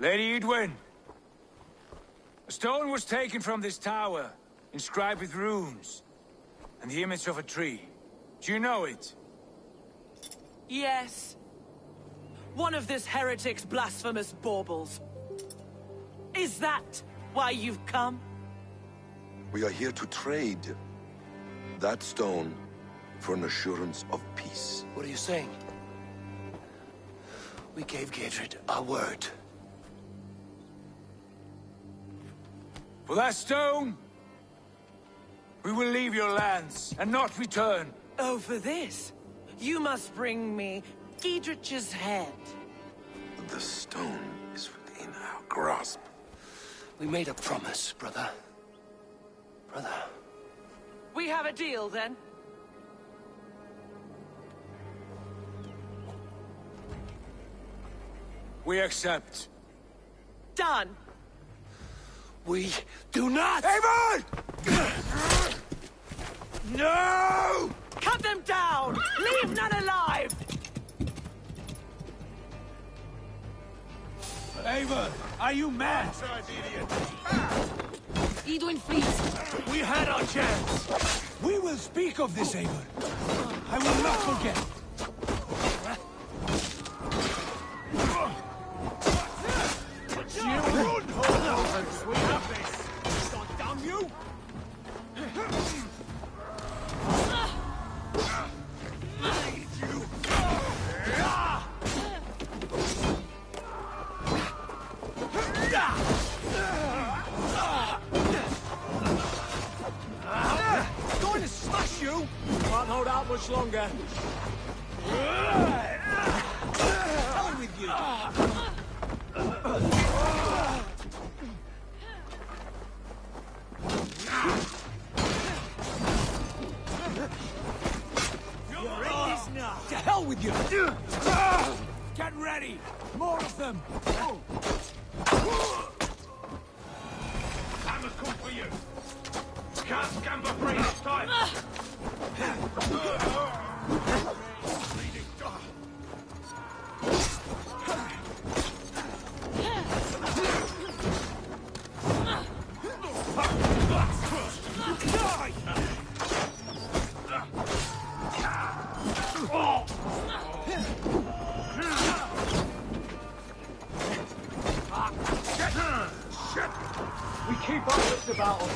Lady Edwin, a stone was taken from this tower, inscribed with runes, and the image of a tree. Do you know it? Yes. One of this heretic's blasphemous baubles. Is that why you've come? We are here to trade that stone for an assurance of peace. What are you saying? We gave Gatred our word. For that stone, we will leave your lands and not return. Oh, for this? You must bring me Giedrich's head. The stone is within our grasp. We made a promise, brother. Brother. We have a deal, then? We accept. Done. We do not! Avon! No! Cut them down! Leave none alive! Avon, are you mad? Edwin, please. We had our chance. We will speak of this, Avon. I will not forget. We have this. God damn you! Going to smash you! Can't hold out much longer. Hell with you! You're in this now! To hell with you! Get ready! More of them! Hammer's come for you! Can't scamper free this time! We keep our wits about us.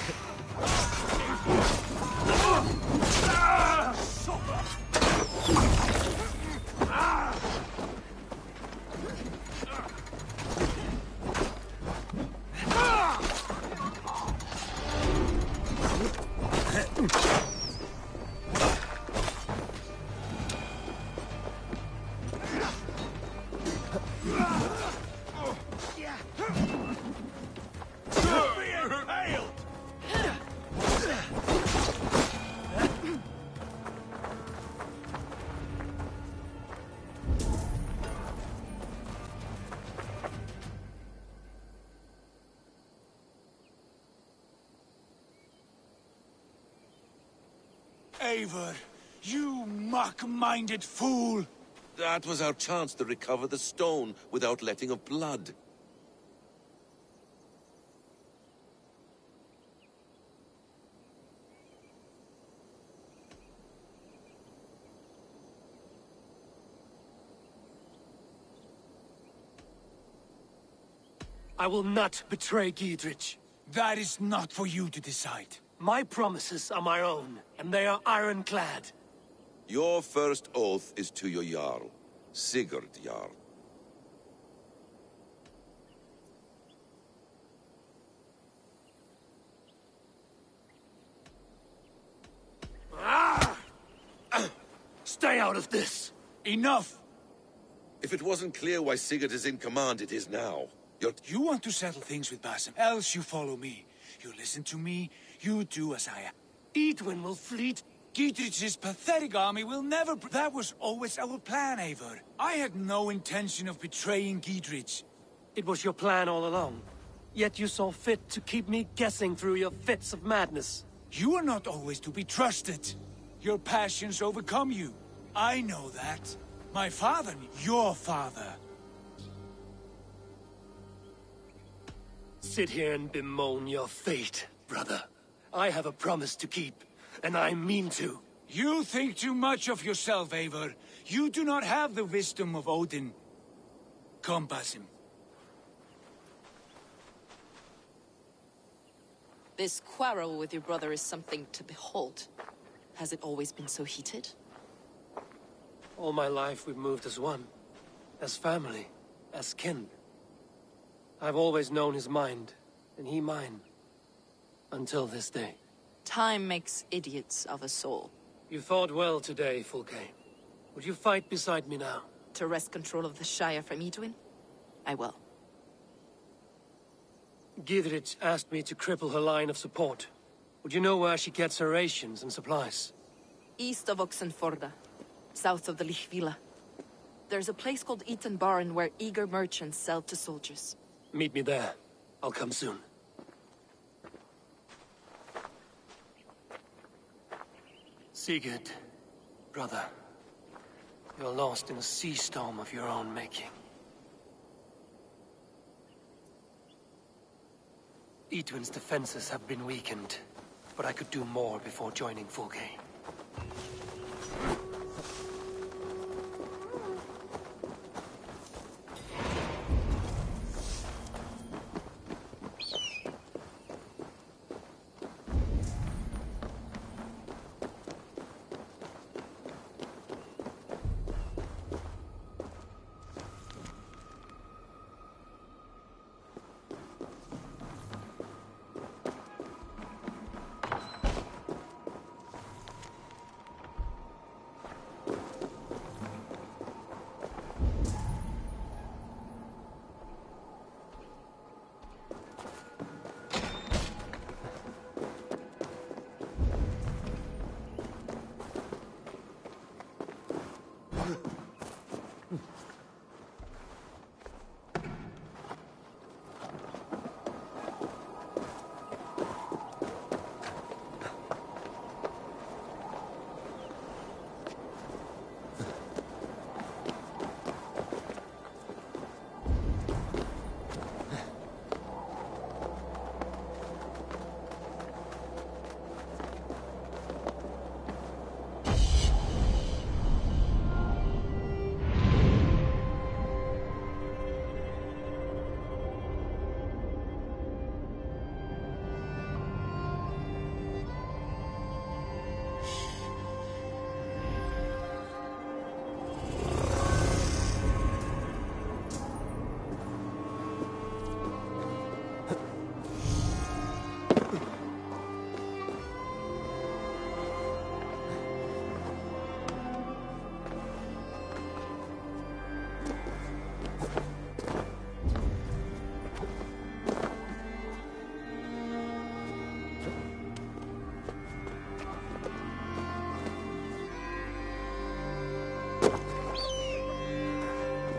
Eivor, you mock-minded fool! That was our chance to recover the stone without letting of blood. I will not betray Giedrich. That is not for you to decide. My promises are my own, and they are ironclad. Your first oath is to your Jarl, Sigurd Jarl. Stay out of this! Enough! If it wasn't clear why Sigurd is in command, it is now. You want to settle things with Basim, else you follow me. You listen to me, you do as I am. Edwin will fleet. Giedrich's pathetic army will never... That was always our plan, Eivor. I had no intention of betraying Giedrich. It was your plan all along. Yet you saw fit to keep me guessing through your fits of madness. You are not always to be trusted. Your passions overcome you. I know that. My father, your father. sit here and bemoan your fate, brother. I have a promise to keep, and I mean to. You think too much of yourself, Eivor. You do not have the wisdom of Odin. Come, Basim. This quarrel with your brother is something to behold. Has it always been so heated? All my life we've moved as one. As family. As kin. I've always known his mind, and he mine. Until this day. Time makes idiots of us all. You fought well today, Fulke. Would you fight beside me now? To wrest control of the Shire from Edwin? I will. Gidrit asked me to cripple her line of support. Would you know where she gets her rations and supplies? East of Oxenforda, south of the Lichvila. There's a place called Eaton Barn where eager merchants sell to soldiers. Meet me there. I'll come soon. Sigurd, brother, you're lost in a sea storm of your own making. Edwin's defenses have been weakened, but I could do more before joining Fulke.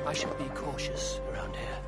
I should be cautious around here.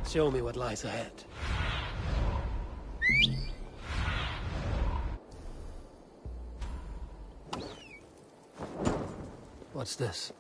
Show me what lies ahead. What's this?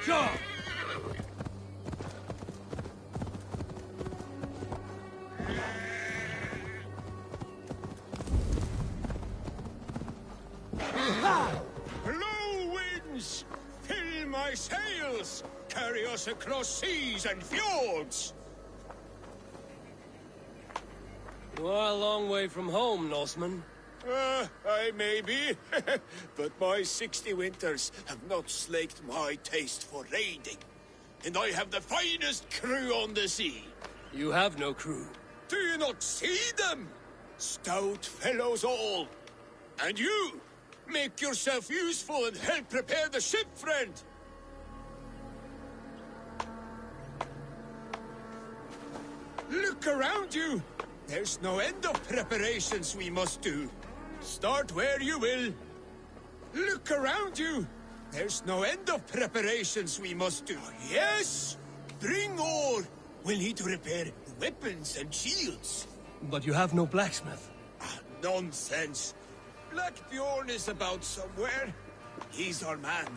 Sure. Blow winds! Fill my sails! Carry us across seas and fjords! You are a long way from home, Norseman. I may be, but my 60 winters have not slaked my taste for raiding. And I have the finest crew on the sea. You have no crew. Do you not see them? Stout fellows all. And you, make yourself useful and help prepare the ship, friend. Look around you. There's no end of preparations we must do. Start where you will. Look around you. There's no end of preparations we must do. Yes! Bring ore. We'll need to repair weapons and shields. But you have no blacksmith. Nonsense. Black Bjorn is about somewhere. He's our man.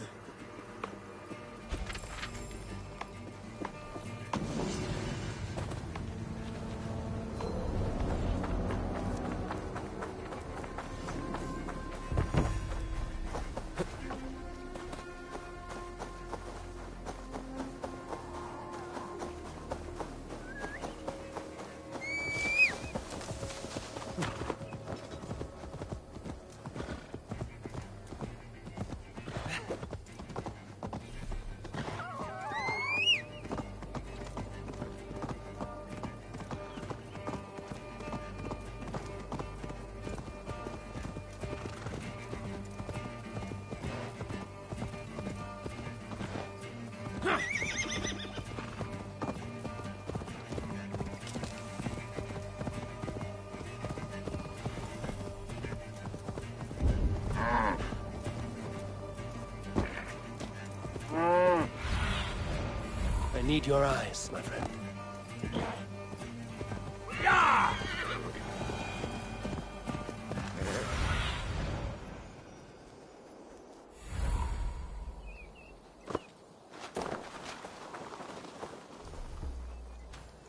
need your eyes, my friend.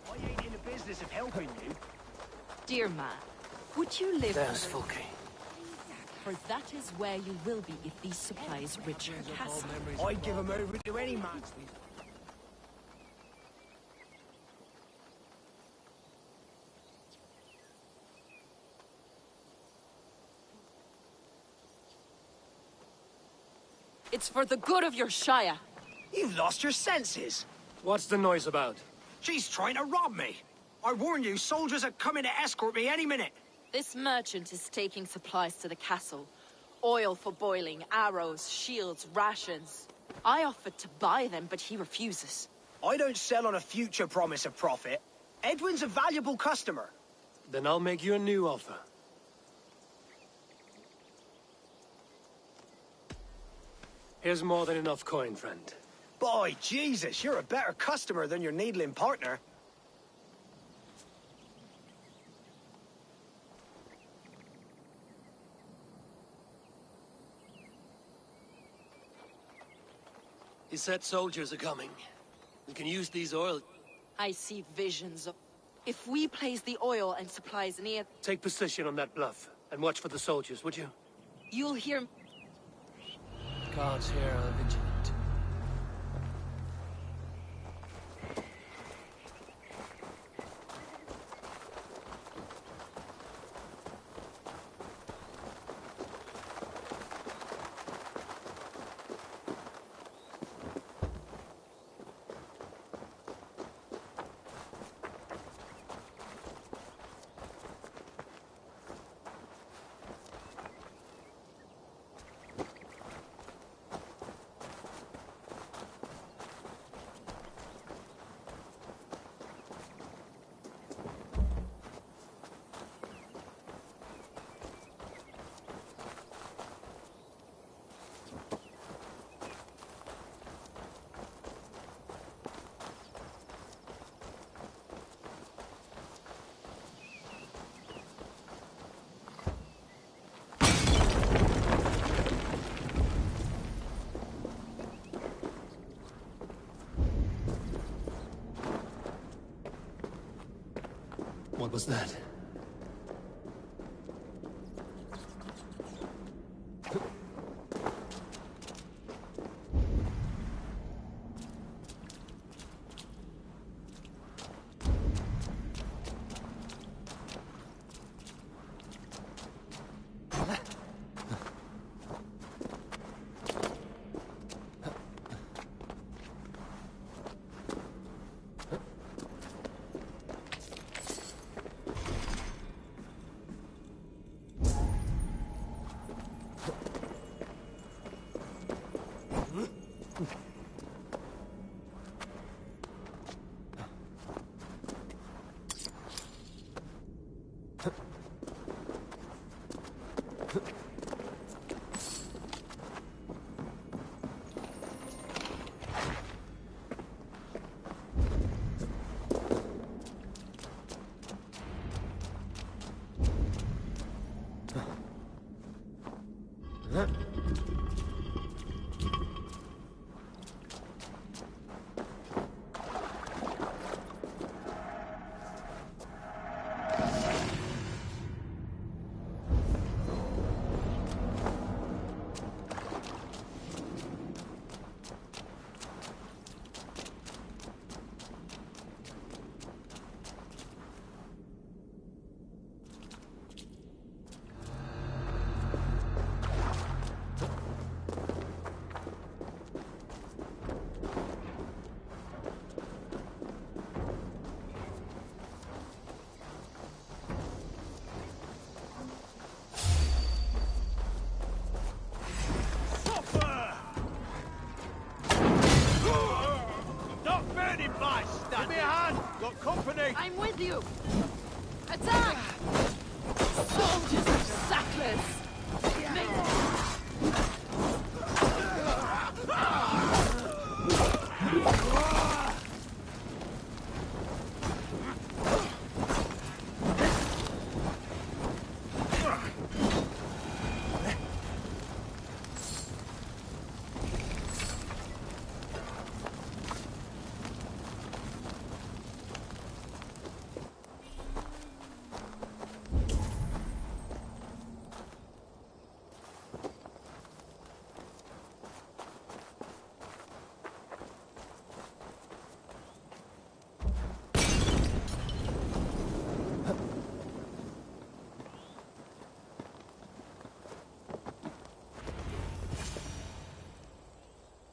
I ain't in the business of helping you. Dear man, would you live There's under- Fulke. For that is where you will be if these supplies reach your castle. I'd give them over to any man. It's for the good of your Shire. You've lost your senses. What's the noise about? She's trying to rob me. I warn you, soldiers are coming to escort me any minute. This merchant is taking supplies to the castle. Oil for boiling, arrows, shields, rations. I offered to buy them, but he refuses. I don't sell on a future promise of profit. Edwin's a valuable customer. Then I'll make you a new offer. Here's more than enough coin, friend. By Jesus, you're a better customer than your needling partner. He said soldiers are coming. We can use these oil... I see visions of... If we place the oil and supplies near, Take position on that bluff, and watch for the soldiers, would you? you'll hear... Guards here are vigilant. What was that?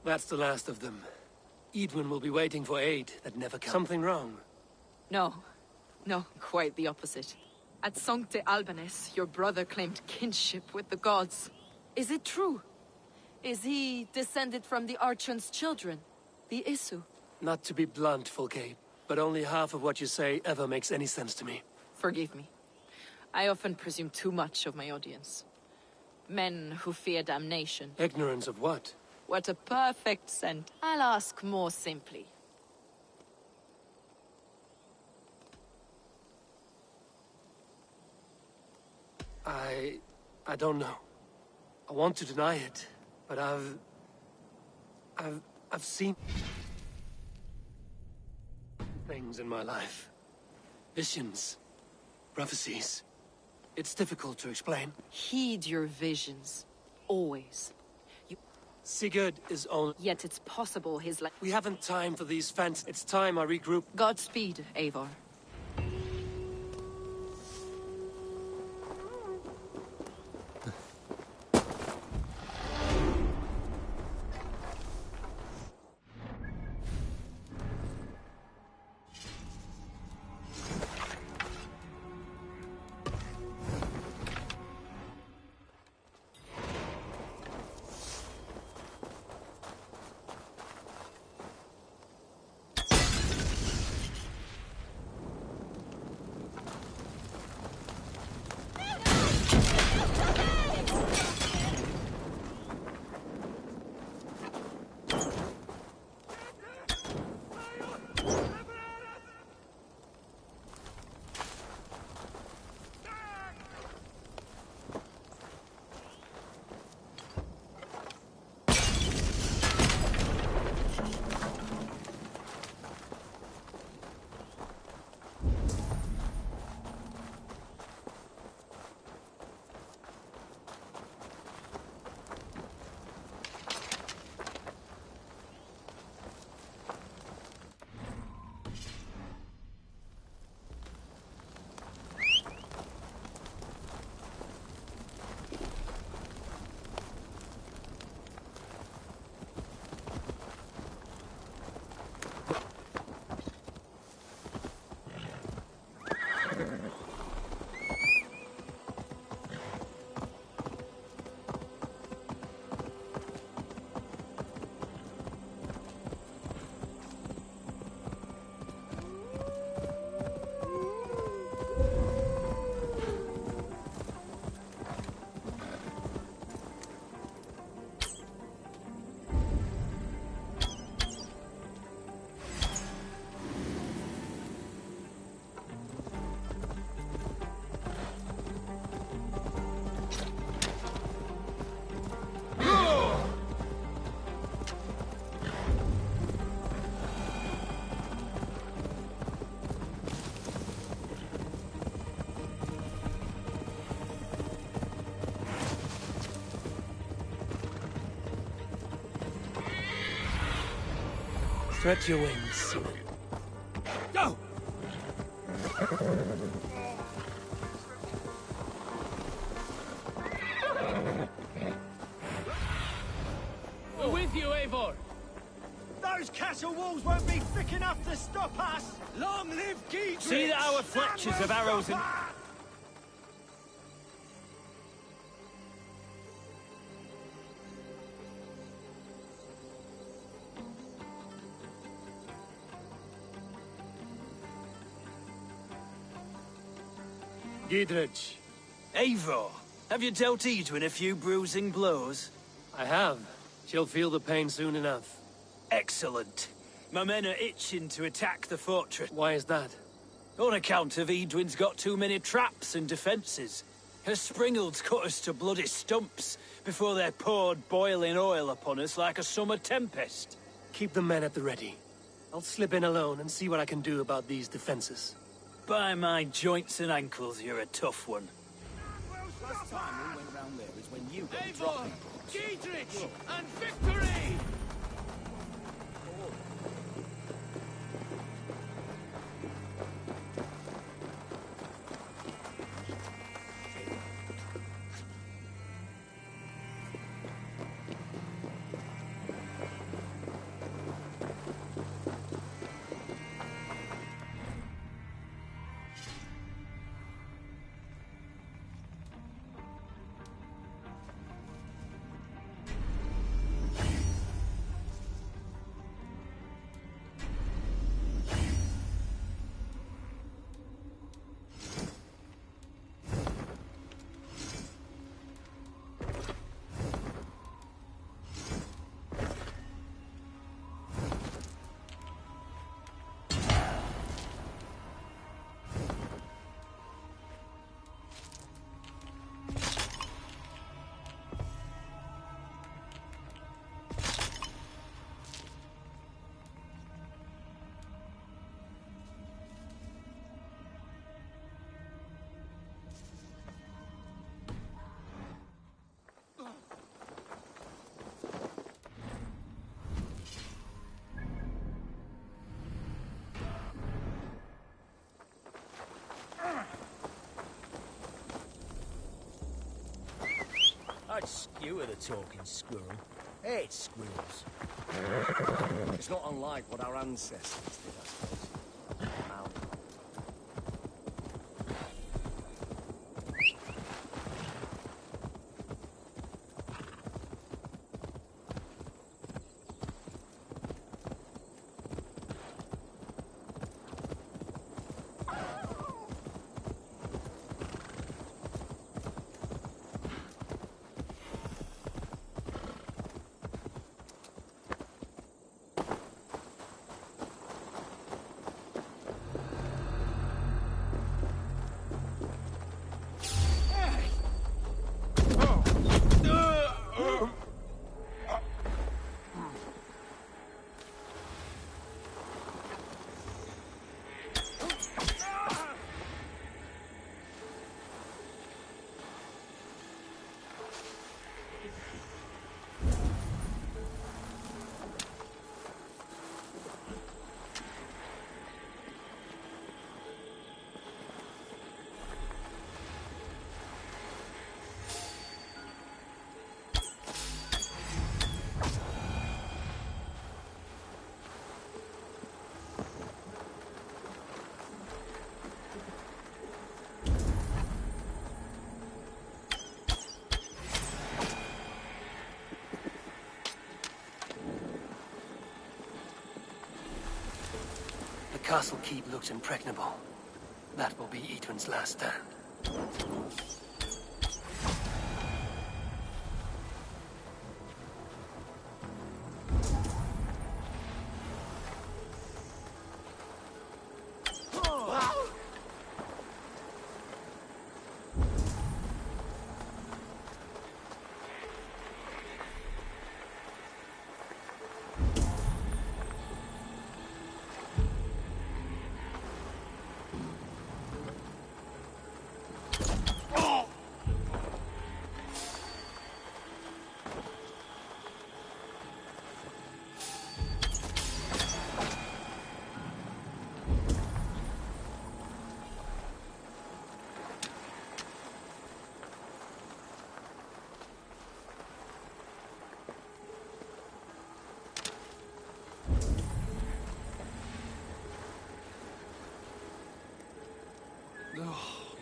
That's the last of them. Edwin will be waiting for aid that never comes. Something wrong? No. No, quite the opposite. At Sancte Albanus, your brother claimed kinship with the gods. Is it true? Is he descended from the Archon's children, the Isu? Not to be blunt, Fulke, but only half of what you say ever makes any sense to me. Forgive me. I often presume too much of my audience. Men who fear damnation. Ignorance of what? What a perfect sentence. I'll ask more simply. I don't know. I want to deny it, but I've seen things in my life. Visions, prophecies. It's difficult to explain. Heed your visions. Always. Sigurd is only... Yet it's possible his life... We haven't time for these fans. It's time I regroup. Godspeed, Eivor. Stretch your wings. Go! We're with you, Eivor. Those castle walls won't be thick enough to stop us! Long live Geedrich! See our fletchers of arrows and... Geedrich. Eivor, have you dealt Edwin a few bruising blows? I have. She'll feel the pain soon enough. Excellent. My men are itching to attack the fortress. Why is that? On account of Edwin's got too many traps and defences. Her springalds cut us to bloody stumps before they poured boiling oil upon us like a summer tempest. Keep the men at the ready. I'll slip in alone and see what I can do about these defenses. By my joints and ankles, you're a tough one. Last time we went round there is when you got Eivor! Geedrich! And victory! I'd skewer the talking squirrel. Hate squirrels. It's not unlike what our ancestors did, I suppose. Mal. The castle keep looks impregnable. That will be Edwin's last stand.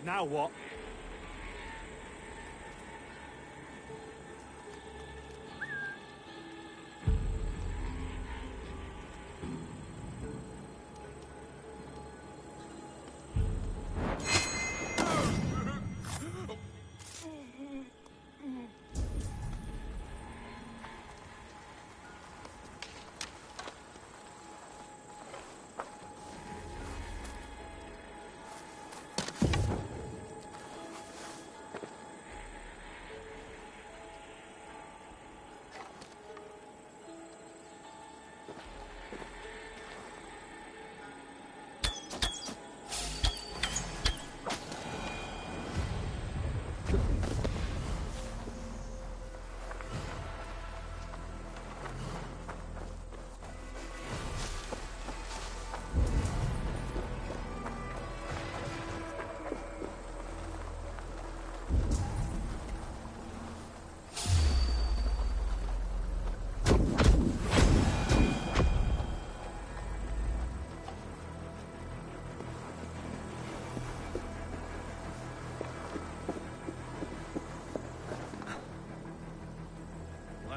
Now what?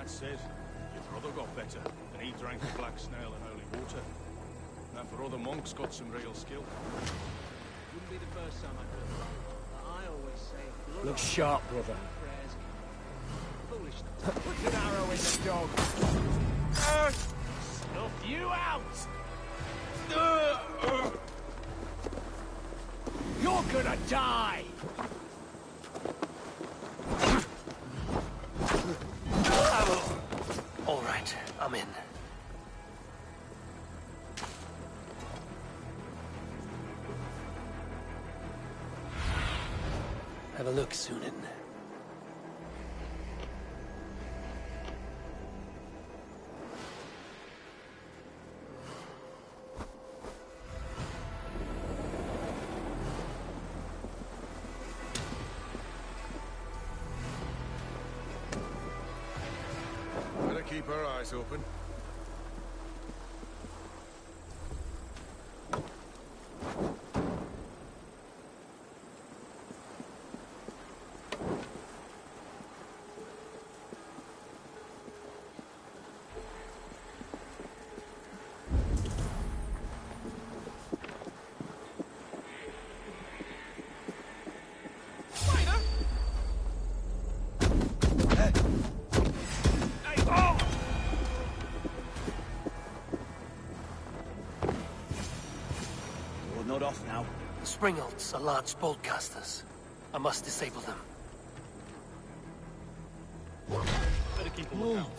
Said your brother got better, and he drank the black snail and holy water. Now for other monks got some real skill. Wouldn't be the first time I'd heard that. But I always say, blood Look on sharp, brother. prayers. Foolishness. Put an arrow in the dog. Snuff you out! You're gonna die! All right, I'm in. Have a look, Sunan. keep our eyes open. We're not off now. Springolds are large boltcasters. I must disable them. Better keep a lookout.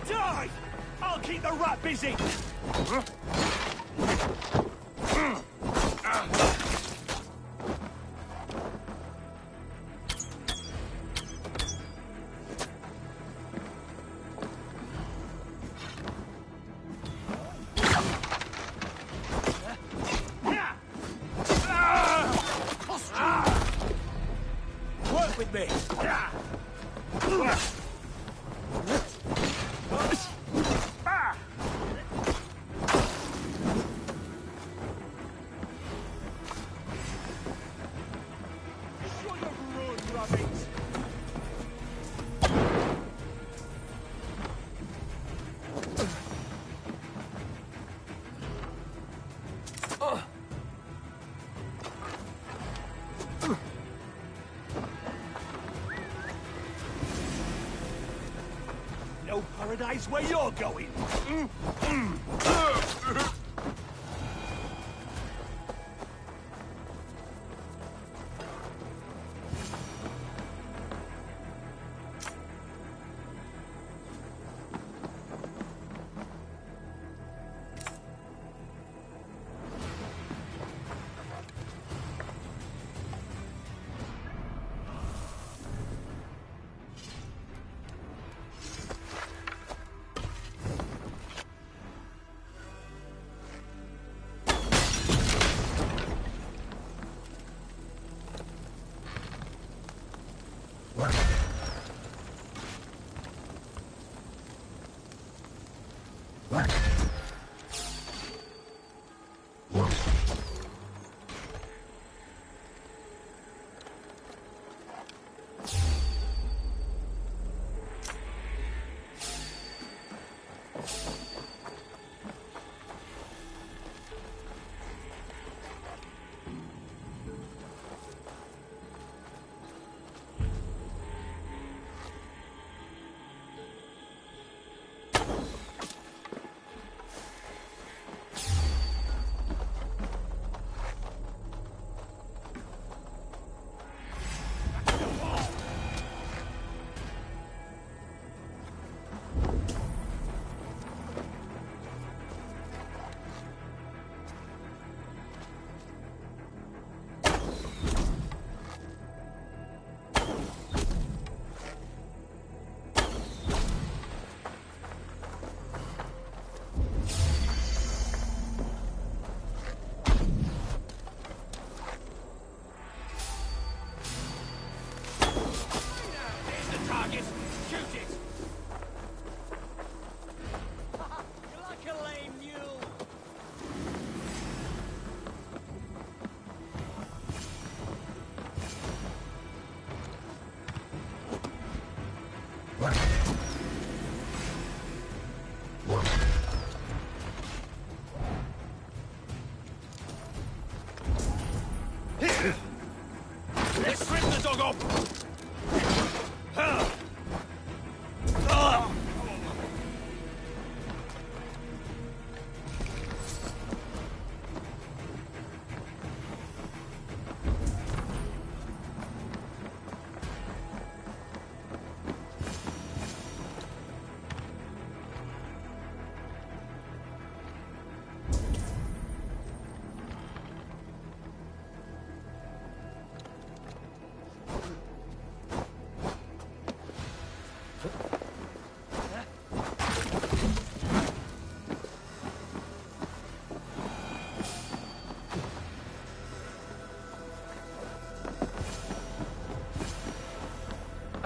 Die! I'll keep the rat busy! Work with me. Shut up, road rabbits! No paradise where you're going!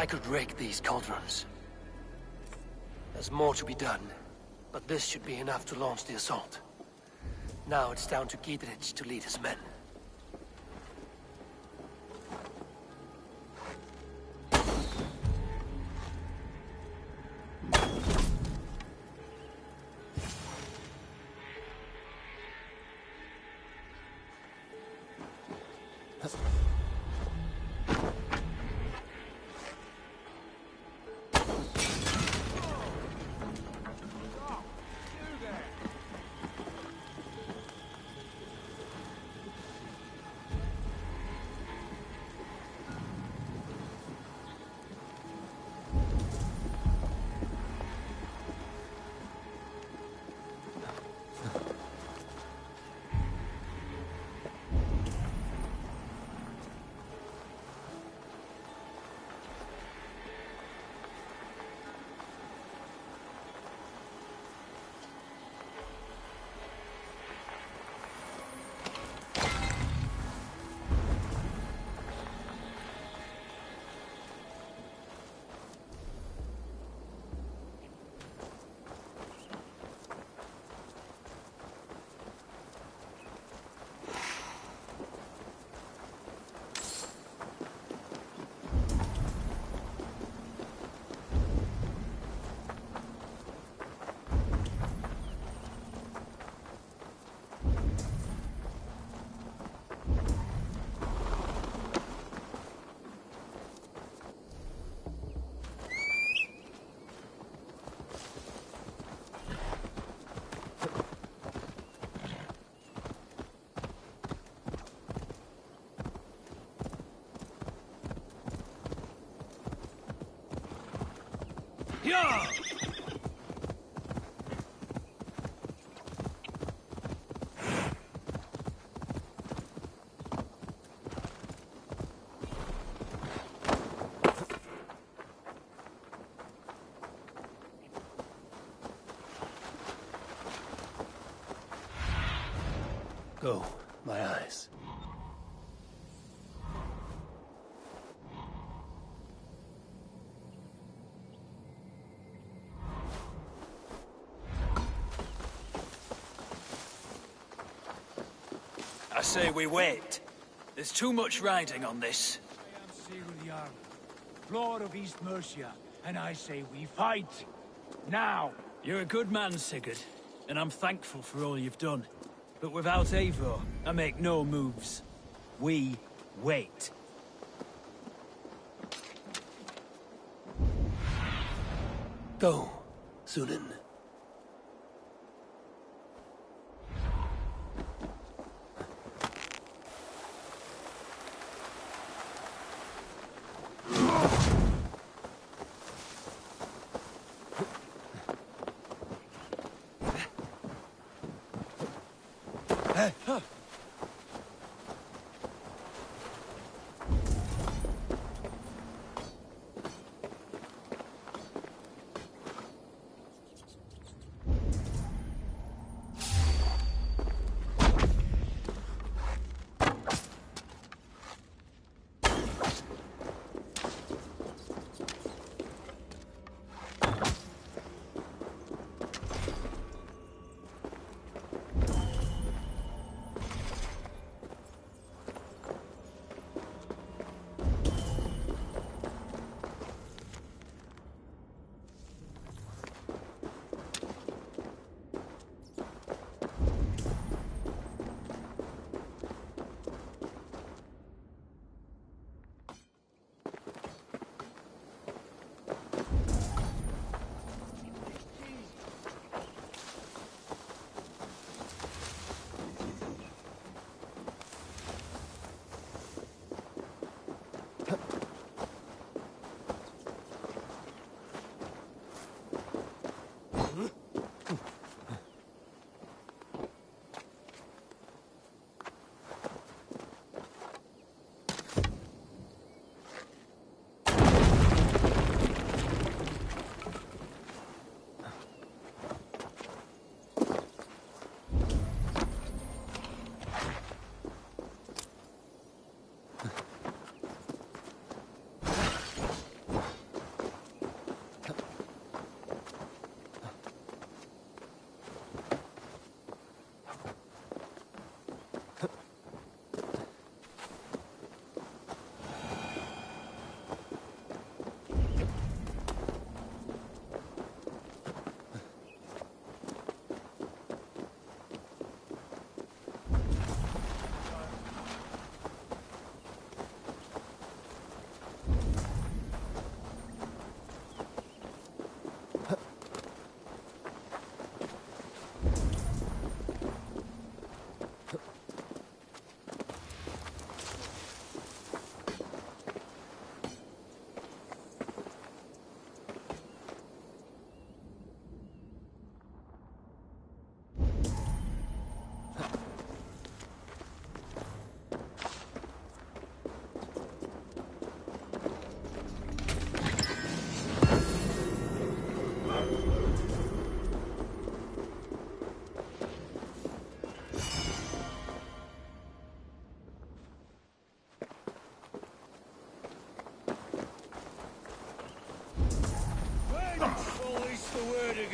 I could rake these cauldrons. There's more to be done, but this should be enough to launch the assault. Now it's down to Gidrich to lead his men. Yeah! Go, my eyes. I say we wait. There's too much riding on this. I am Sigurd Jarl, Lord of East Mercia, and I say we fight. Now! You're a good man, Sigurd, and I'm thankful for all you've done. But without Eivor, I make no moves. We wait. Go, Sunan.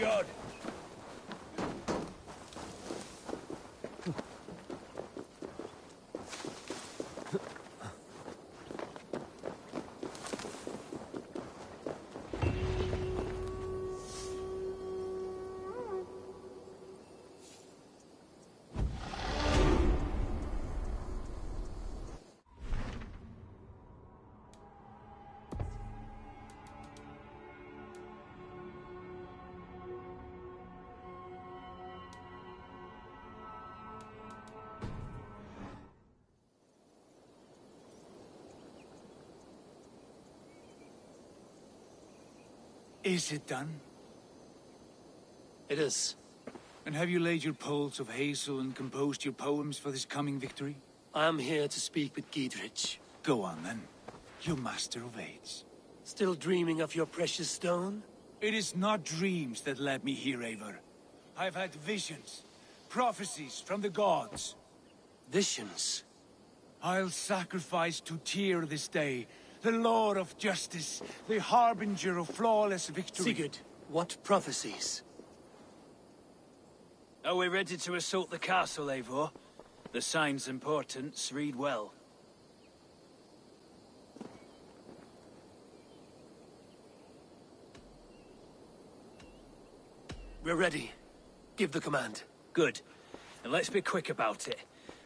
God. Is it done? It is. And have you laid your poles of hazel and composed your poems for this coming victory? I am here to speak with Giedrich. Go on, then. You master of aids. Still dreaming of your precious stone? It is not dreams that led me here, Eivor. I've had visions, prophecies from the gods. Visions? I'll sacrifice to Tyr this day, the Lord of Justice, the harbinger of flawless victory. Sigurd, what prophecies? Are we ready to assault the castle, Eivor? The signs and portents read well. We're ready. Give the command. Good. And let's be quick about it.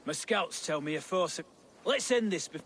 My scouts tell me a force of... Let's end this before...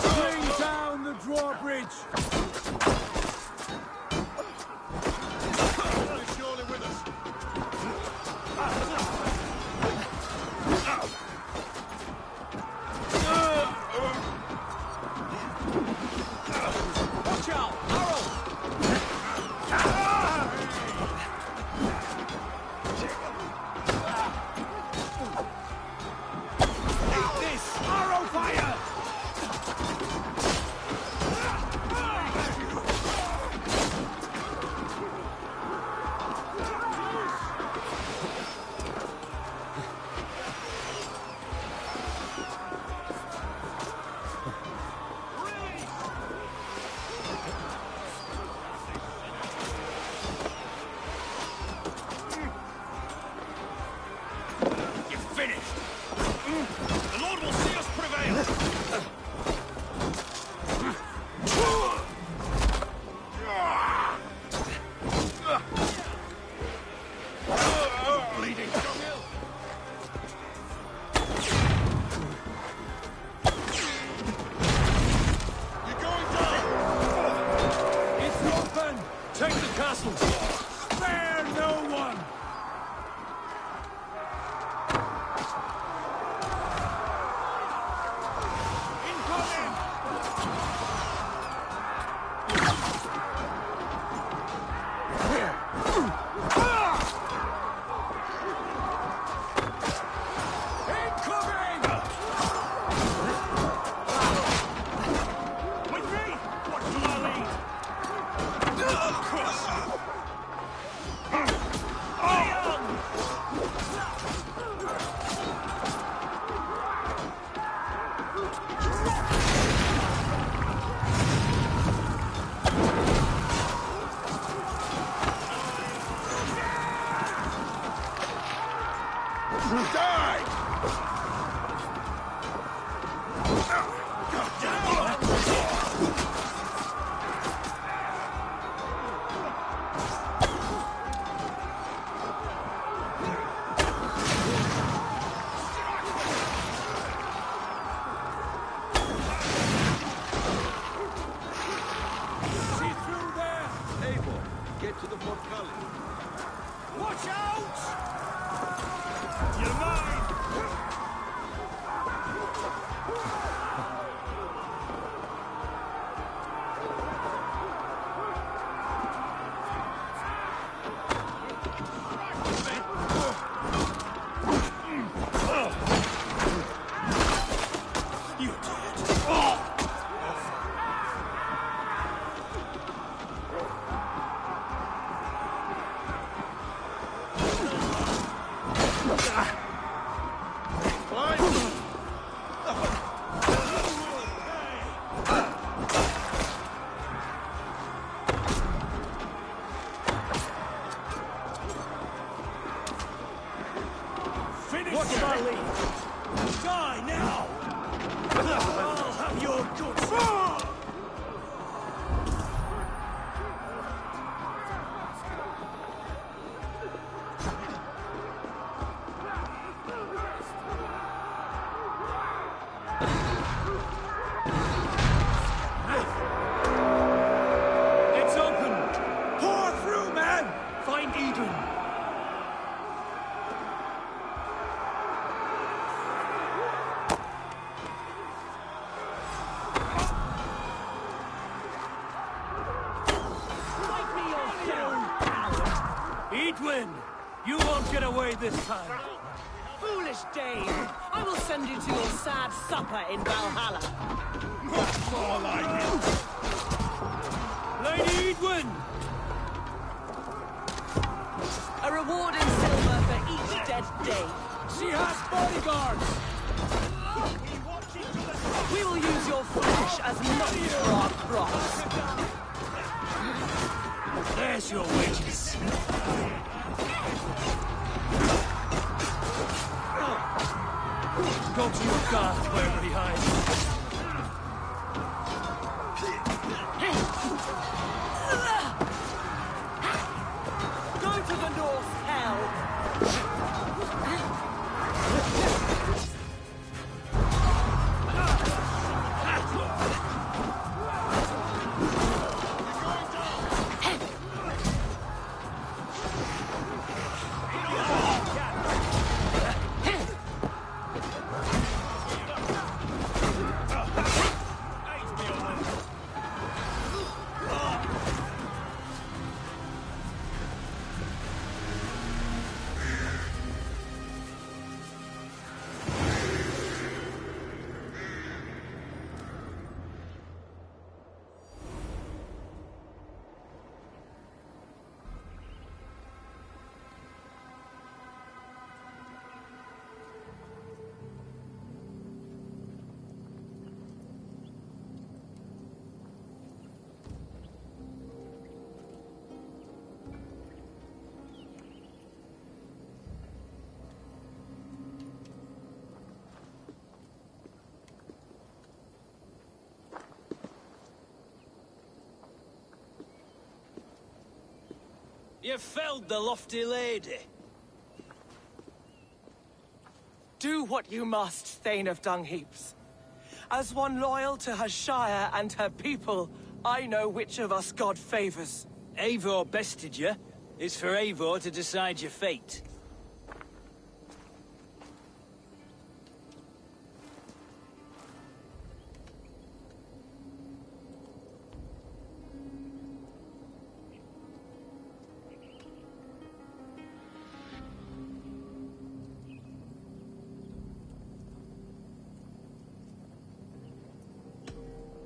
Bring down the drawbridge! They're surely with us. Watch out! Arrow! Take this! Arrow fire! The Lord will see us prevail! Bleeding dunghill! You're going down! It's open! Take the castle! Spare no one! goats! You're mine! What's my lead? Die now! I'll have your goods! It's open! Pour through, man! Find Edwin! Edwin! You won't get away this time! Foolish Dane! I will send you to your sad supper in Valhalla. More like it! Lady Edwin! A reward in silver for each dead Dane. She has bodyguards! We will use your flesh as money for our crops. There's your wages. Go to your guard wherever he hides. Go to the North Hell. You felled the lofty lady. Do what you must, Thane of Dungheaps. As one loyal to her shire and her people, I know which of us God favors. Eivor bested you. It's for Eivor to decide your fate.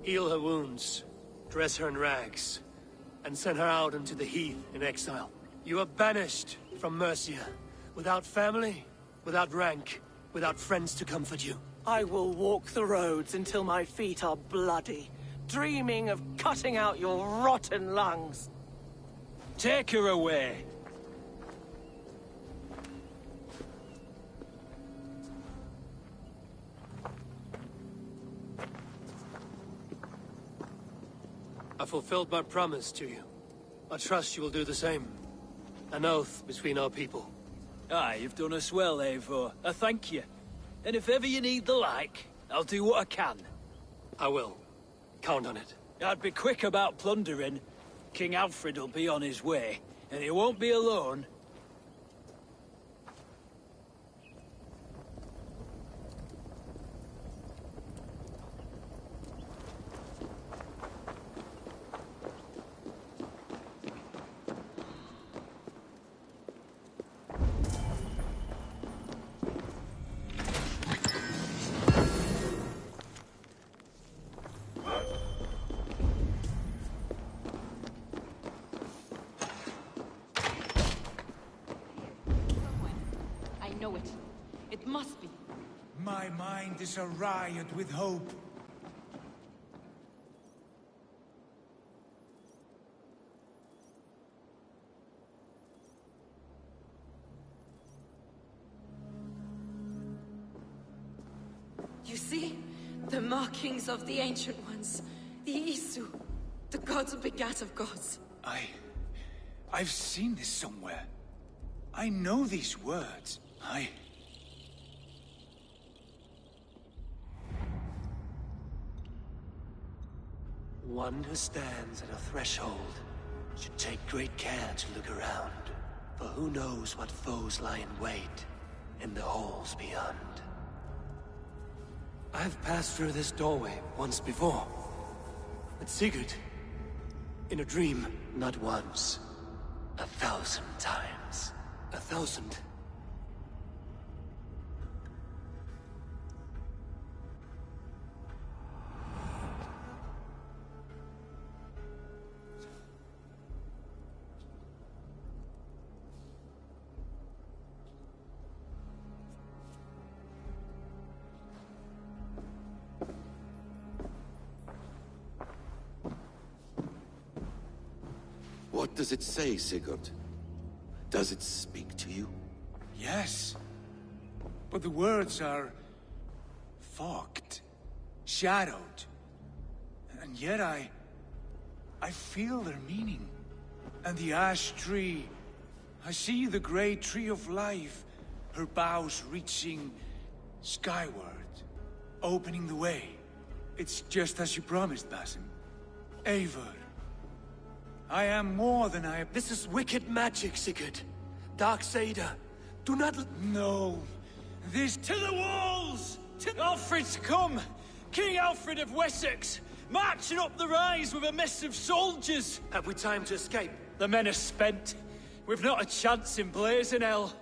Heal her wounds, dress her in rags, and send her out into the heath in exile. You are banished from Mercia, without family, without rank, without friends to comfort you. I will walk the roads until my feet are bloody, dreaming of cutting out your rotten lungs. Take her away. I fulfilled my promise to you. I trust you will do the same. An oath between our people. Aye, you've done us well, Eivor. I thank you. And if ever you need the like, I'll do what I can. I will. Count on it. I'd be quick about plundering. King Alfred will be on his way, and he won't be alone. I know it. It must be. My mind is a riot with hope. You see? The markings of the Ancient Ones. The Isu. The gods begat of gods. I've seen this somewhere. I know these words. One who stands at a threshold should take great care to look around, for who knows what foes lie in wait in the halls beyond. I've passed through this doorway once before. With Sigurd. In a dream. Not once. 1,000 times. 1,000. What does it say, Sigurd? Does it speak to you? Yes. But the words are... fogged. Shadowed. And yet I feel their meaning. And the ash tree... I see the great tree of life, her boughs reaching skyward, opening the way. It's just as you promised, Basim. Eivor. I am more than I... This is wicked magic, Sigurd. Darksader. Do not... No. This... To the walls! Alfred's come! King Alfred of Wessex! Marching up the rise with a mess of soldiers! Have we time to escape? The men are spent. We've not a chance in blazing hell.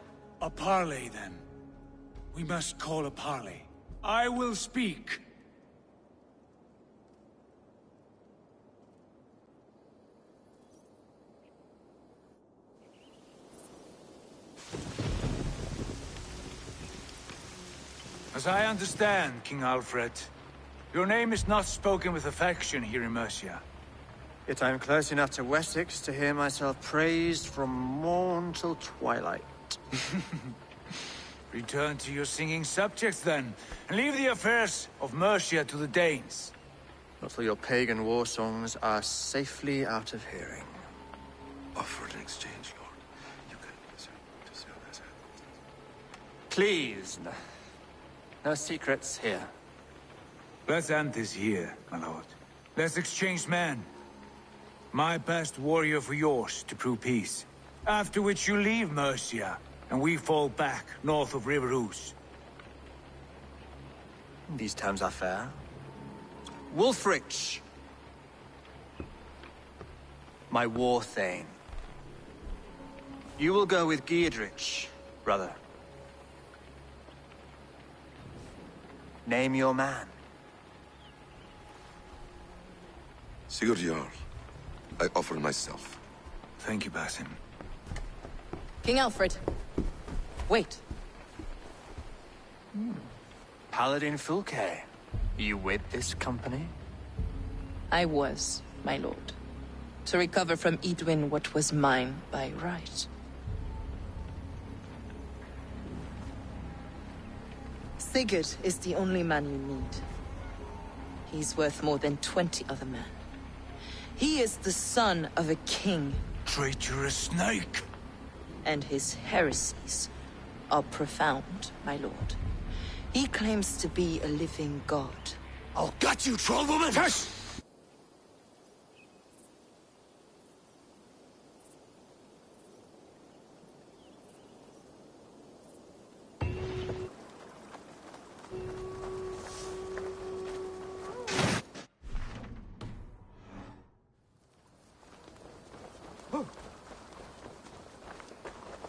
A parley, then. We must call a parley. I will speak. As I understand, King Alfred, your name is not spoken with affection here in Mercia. Yet I am close enough to Wessex to hear myself praised from morn till twilight. Return to your singing subjects, then, and leave the affairs of Mercia to the Danes. Not till your pagan war songs are safely out of hearing. Offer an exchange, Lord. You can... Please, no secrets here. Let's end this here, my lord. Let's exchange men. My best warrior for yours to prove peace. After which you leave Mercia, and we fall back north of River Ouse. These terms are fair. Wulfrich! My war thane. You will go with Giedrich, brother. Name your man. Sigurd Jarl, I offer myself. Thank you, Basim. King Alfred. Wait. Paladin Fulke. You with this company? I was, my lord. To recover from Edwin what was mine by right. Sigurd is the only man you need. He's worth more than 20 other men. He is the son of a king. Traitorous snake! And his heresies are profound, my lord. He claims to be a living god. I'll gut you, troll woman! Hush!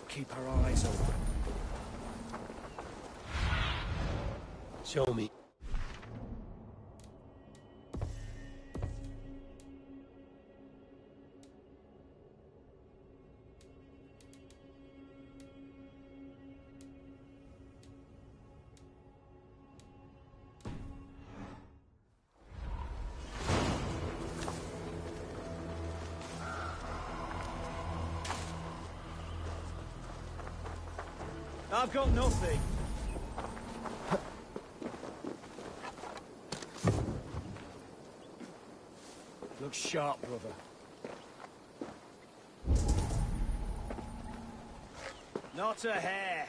Keep our eyes open. Show me. I've got nothing. Look sharp, brother. Not a hair.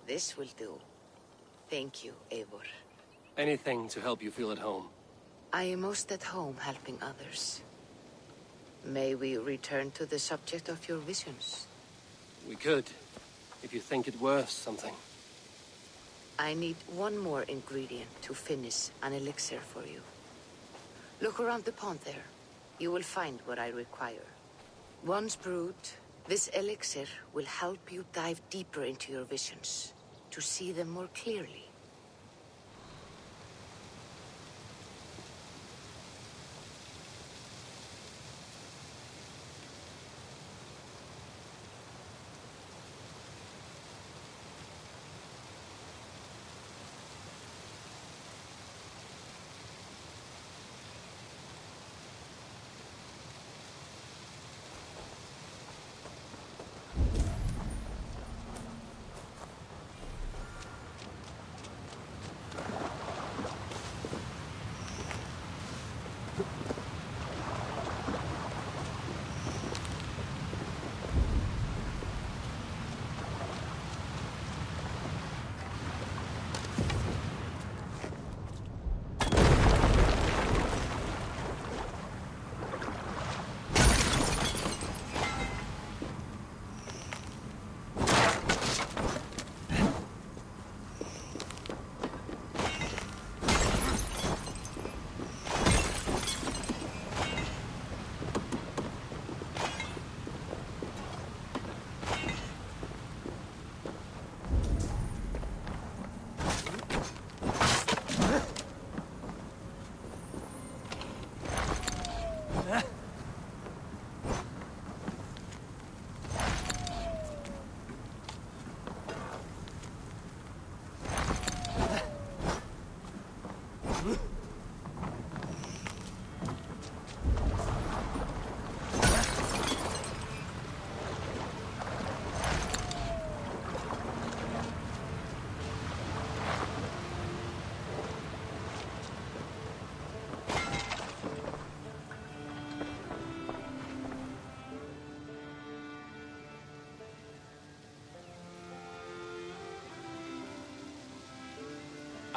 This will do. Thank you, Eivor. Anything to help you feel at home. I am most at home helping others. May we return to the subject of your visions? We could, if you think it worth something. I need one more ingredient to finish an elixir for you. Look around the pond there. You will find what I require. Once brewed, this elixir will help you dive deeper into your visions, to see them more clearly.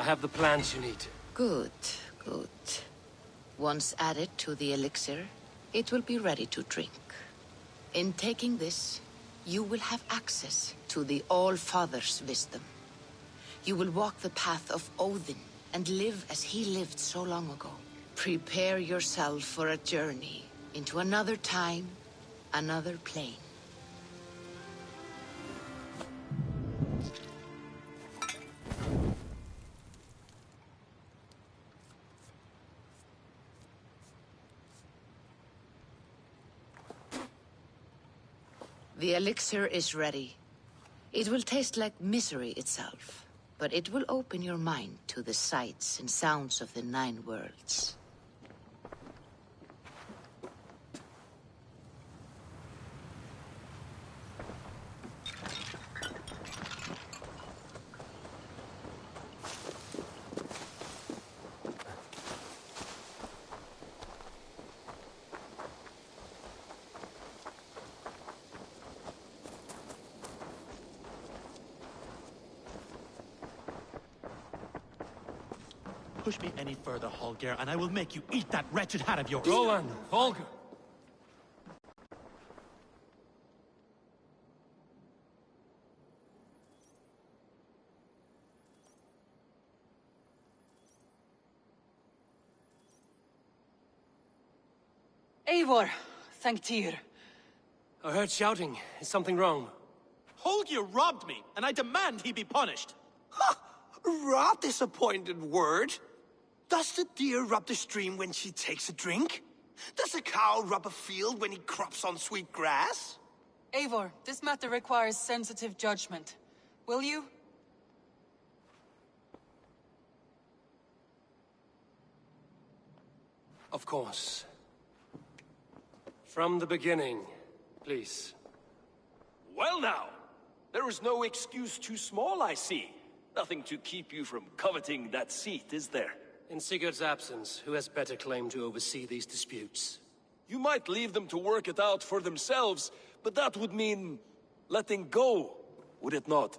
have the plants you need. Good, good. Once added to the elixir, it will be ready to drink. In taking this, you will have access to the All-Father's wisdom. You will walk the path of Odin and live as he lived so long ago. Prepare yourself for a journey into another time, another plane. The elixir is ready. It will taste like misery itself, but it will open your mind to the sights and sounds of the 9 worlds. Push me any further, Holger, and I will make you eat that wretched hat of yours. Roland, Holger. Eivor, thank Tyr. I heard shouting. Is something wrong? Holger robbed me, and I demand he be punished. Ha! Rot disappointed word. Does the deer rub the stream when she takes a drink? Does a cow rub a field when he crops on sweet grass? Eivor, this matter requires sensitive judgment. Will you? Of course. From the beginning, please. Well now, there is no excuse too small, I see. Nothing to keep you from coveting that seat, is there? In Sigurd's absence, who has better claim to oversee these disputes? You might leave them to work it out for themselves, but that would mean letting go, would it not?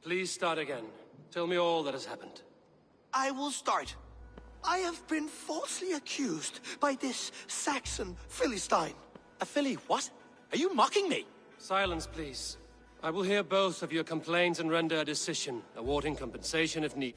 Please start again. Tell me all that has happened. I will start. I have been falsely accused by this Saxon Philistine. A Philly what? Are you mocking me? Silence, please. I will hear both of your complaints and render a decision, awarding compensation if need.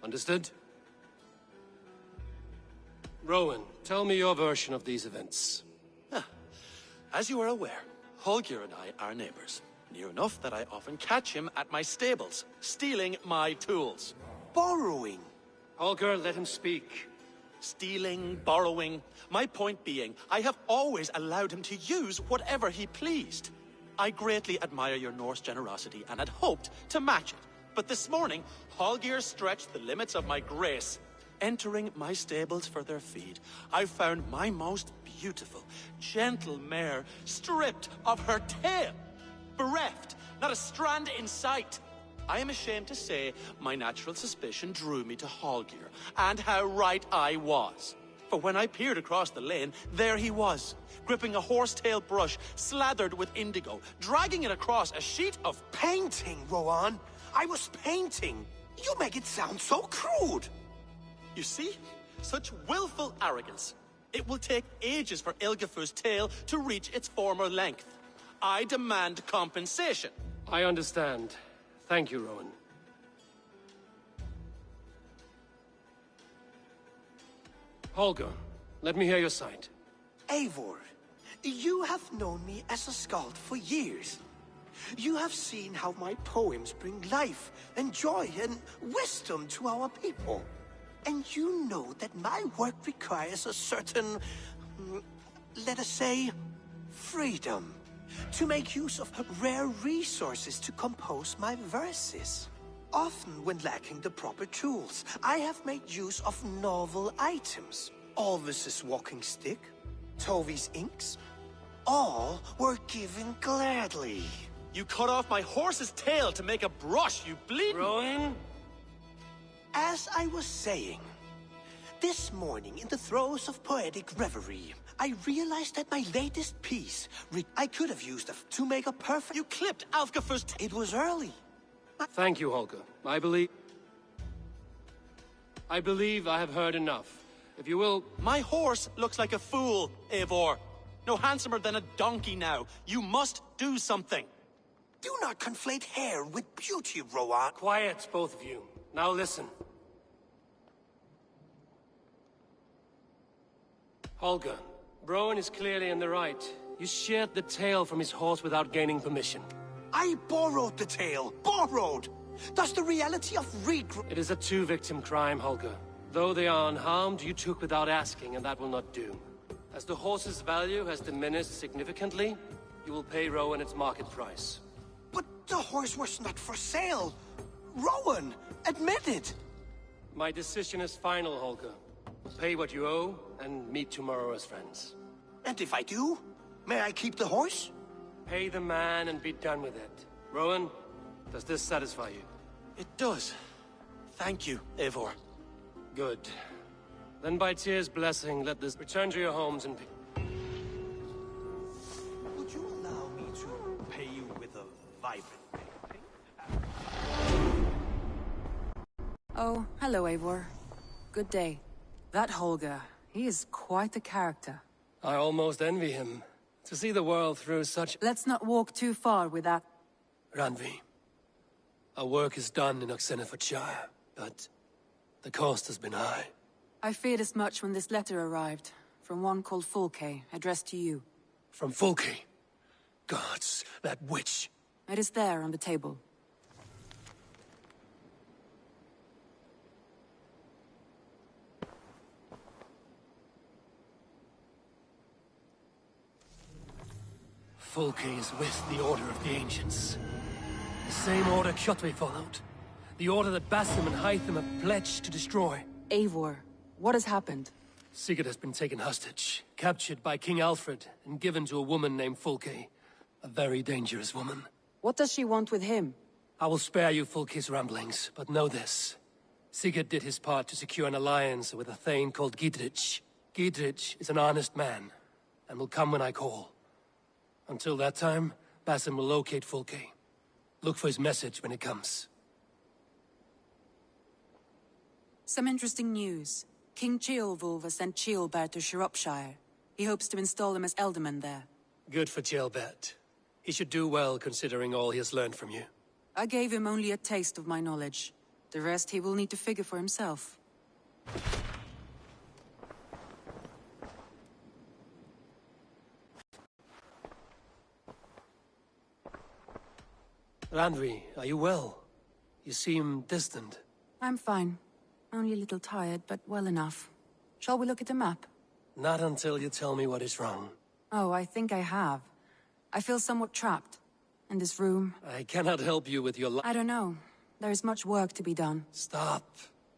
Understood? Rowan, tell me your version of these events. As you are aware, Holger and I are neighbors. Near enough that I often catch him at my stables, stealing my tools. Borrowing. Holger, let him speak. stealing, borrowing. My point being, I have always allowed him to use whatever he pleased. I greatly admire your Norse generosity and had hoped to match it. But this morning, Hallgeir stretched the limits of my grace. Entering my stables for their feed, I found my most beautiful, gentle mare stripped of her tail. Bereft, not a strand in sight. I am ashamed to say my natural suspicion drew me to Hallgeir, and how right I was. For when I peered across the lane, there he was, gripping a horsetail brush slathered with indigo, dragging it across a sheet of painting, Rowan. I was painting. You make it sound so crude. You see? Such willful arrogance. It will take ages for Ilgafur's tail to reach its former length. I demand compensation. I understand. Thank you, Rowan. Holger, let me hear your side. Eivor, you have known me as a skald for years. You have seen how my poems bring life and joy and wisdom to our people. And you know that my work requires a certain, let us say, freedom. To make use of rare resources to compose my verses. Often when lacking the proper tools, I have made use of novel items. Alvis's walking stick, Tovi's inks, all were given gladly. You cut off my horse's tail to make a brush, you bleeding... Rowan? As I was saying, this morning in the throes of poetic reverie, I realized that my latest piece, I could have used to make a perfect... You clipped Alfgafur's... It was early. Thank you, Holger. I believe I have heard enough. If you will... My horse looks like a fool, Eivor. No handsomer than a donkey now. You must do something. Do not conflate hair with beauty, Rowan. Quiet, both of you. Now listen. Holger, Rowan is clearly in the right. You sheared the tail from his horse without gaining permission. I borrowed the tail. Borrowed! Does the reality of It is a two-victim crime, Holger. Though they are unharmed, you took without asking, and that will not do. As the horse's value has diminished significantly, you will pay Rowan its market price. But the horse was not for sale. Rowan, admit it. My decision is final, Holger. Pay what you owe, and meet tomorrow as friends. And if I do, may I keep the horse? Pay the man and be done with it. Rowan, does this satisfy you? It does. Thank you, Eivor. Good. Then by Tyr's blessing, let this return to your homes and... Would you allow me to pay you with a vibrant painting? Oh, hello, Eivor. Good day. That Holger, he is quite a character. I almost envy him. To see the world through such... Let's not walk too far with that. Randvi, our work is done in Oxenfordshire, but the cost has been high. I feared as much when this letter arrived, from one called Fulke, addressed to you. From Fulke? Gods, that witch! It is there on the table. Fulke is with the Order of the Ancients. The same order Kjotve followed. The order that Basim and Hytham have pledged to destroy. Eivor, what has happened? Sigurd has been taken hostage, captured by King Alfred, and given to a woman named Fulke. A very dangerous woman. What does she want with him? I will spare you Fulke's ramblings, but know this. Sigurd did his part to secure an alliance with a thane called Gidrich. Gidrich is an honest man, and will come when I call. Until that time, Basim will locate Fulke. Look for his message when it comes. Some interesting news. King Ceolwulf has sent Ceolbert to Shropshire. He hopes to install him as Elderman there. Good for Ceolbert. He should do well considering all he has learned from you. I gave him only a taste of my knowledge. The rest he will need to figure for himself. Randvi, are you well? You seem distant. I'm fine. Only a little tired, but well enough. Shall we look at the map? Not until you tell me what is wrong. Oh, I think I have. I feel somewhat trapped. In this room. I cannot help you with your I don't know. There is much work to be done. Stop.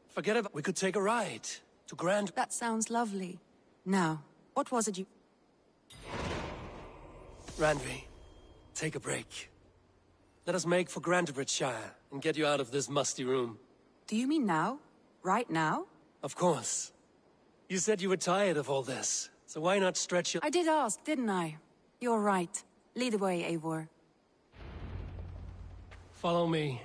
Forget about... We could take a ride. To Grand... That sounds lovely. Now, what was it you... Randvi, take a break. Let us make for Grantebridgeshire and get you out of this musty room. Do you mean now? Right now? Of course. You said you were tired of all this, so why not stretch your... I did ask, didn't I? You're right. Lead the way, Eivor. Follow me.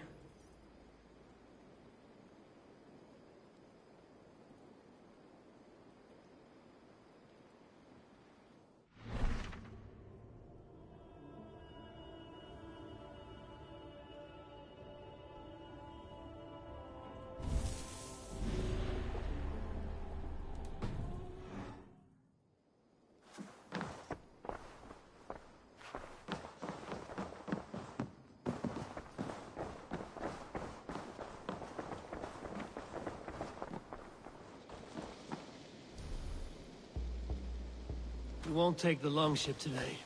We won't take the longship today.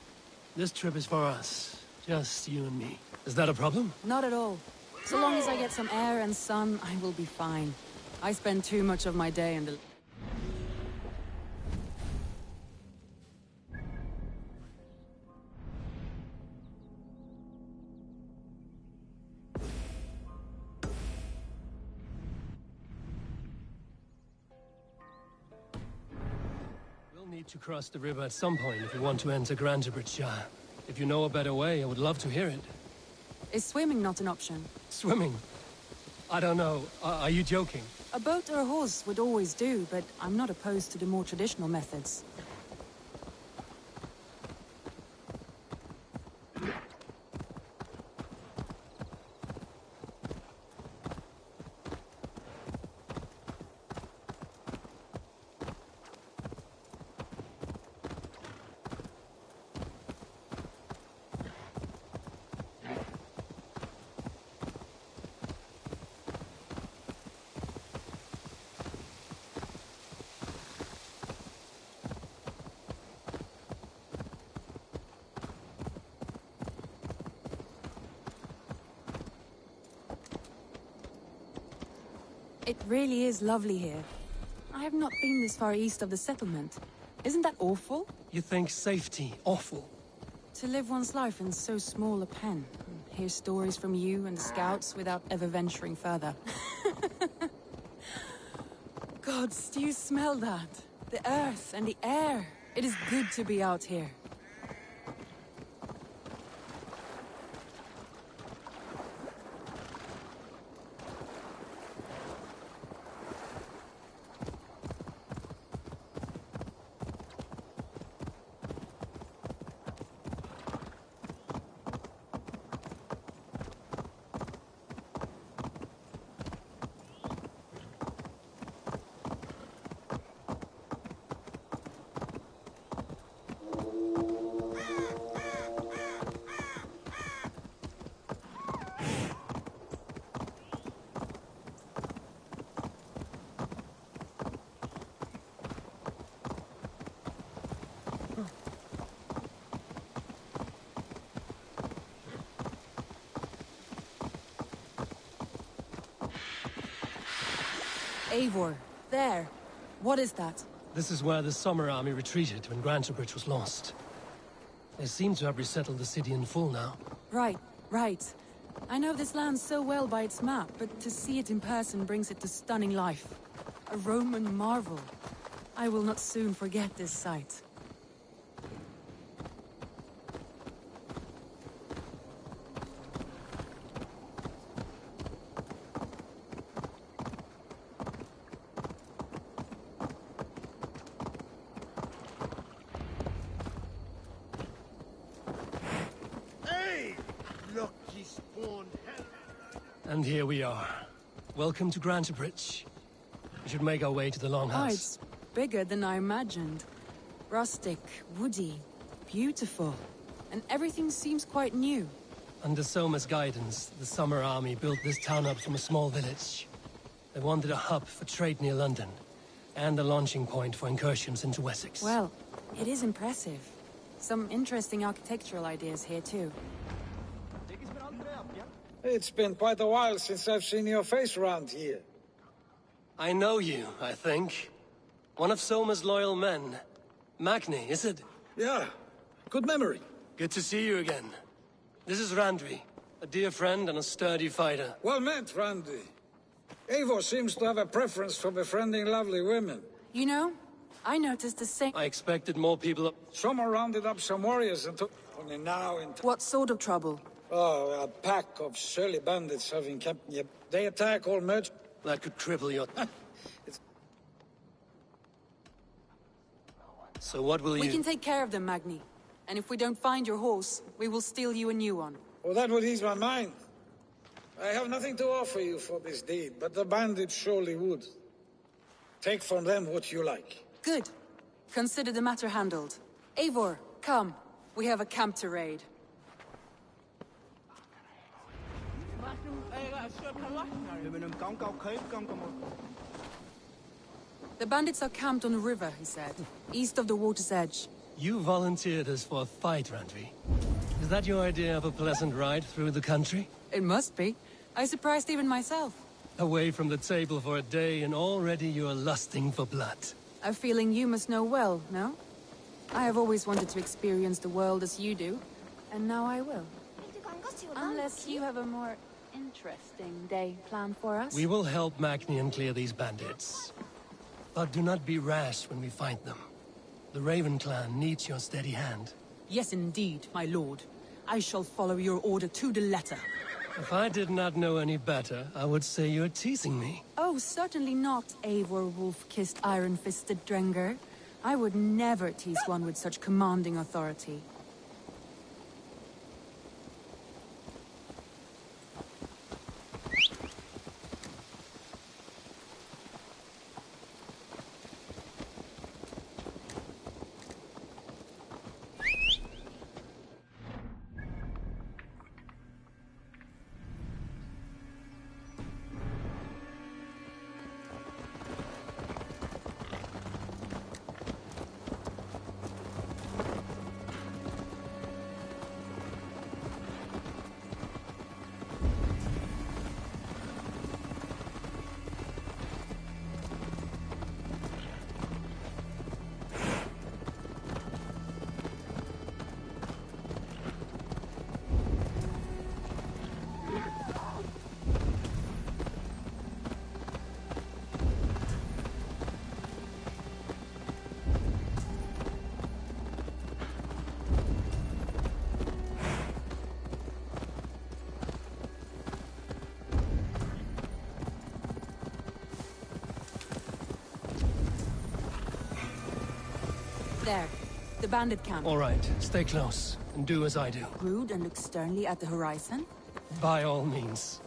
This trip is for us. Just you and me. Is that a problem? Not at all. So long as I get some air and sun, I will be fine. I spend too much of my day in the... To cross the river at some point if you want to enter Grantebridgeshire. If you know a better way, I would love to hear it. Is swimming not an option? Swimming? I don't know. Are you joking? A boat or a horse would always do, but I'm not opposed to the more traditional methods. It really is lovely here. I have not been this far east of the settlement. Isn't that awful? You think safety awful? To live one's life in so small a pen. And hear stories from you and the scouts without ever venturing further. Gods, do you smell that? The earth and the air. It is good to be out here. Eivor, there. What is that? This is where the Summer Army retreated when Grantebridge was lost. They seem to have resettled the city in full now. Right, right. I know this land so well by its map, but to see it in person brings it to stunning life. A Roman marvel. I will not soon forget this sight. And here we are. Welcome to Grantebridge. We should make our way to the Longhouse. Oh, it's bigger than I imagined. Rustic, woody, beautiful. And everything seems quite new. Under Soma's guidance, the Summer Army built this town up from a small village. They wanted a hub for trade near London. and a launching point for incursions into Wessex. Well, it is impressive. Some interesting architectural ideas here, too. It's been quite a while since I've seen your face around here. I know you, I think. One of Soma's loyal men. Magni, is it? Yeah, good memory. Good to see you again. This is Randvi, a dear friend and a sturdy fighter. Well met, Randy. Eivor seems to have a preference for befriending lovely women. You know, I noticed the same... I expected more people... Someone rounded up some warriors and took... Only now in... What sort of trouble? Oh, a pack of surly bandits have encamped... Yep. They attack all merchants. That could cripple your... So what will you... We can take care of them, Magni. And if we don't find your horse, we will steal you a new one. Well, that would ease my mind. I have nothing to offer you for this deed, but the bandits surely would. Take from them what you like. Good. Consider the matter handled. Eivor, come. We have a camp to raid. The bandits are camped on the river, he said. East of the water's edge. You volunteered us for a fight, Randvi. Is that your idea of a pleasant ride through the country? It must be. I surprised even myself. Away from the table for a day and already you're lusting for blood. A feeling you must know well, no? I have always wanted to experience the world as you do, and now I will. Unless you have a more interesting day planned for us? We will help Magnian clear these bandits. But do not be rash when we find them. The Raven clan needs your steady hand. Yes, indeed, my lord. I shall follow your order to the letter. If I did not know any better, I would say you're teasing me. Oh, certainly not, Eivor wolf-kissed iron-fisted Drenger. I would never tease one with such commanding authority. There. The bandit camp. All right, stay close, and do as I do. Brood and look sternly at the horizon? By all means.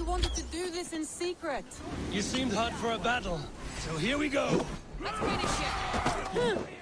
Wanted to do this in secret. You seemed hot for a battle, so here we go. Let's finish it.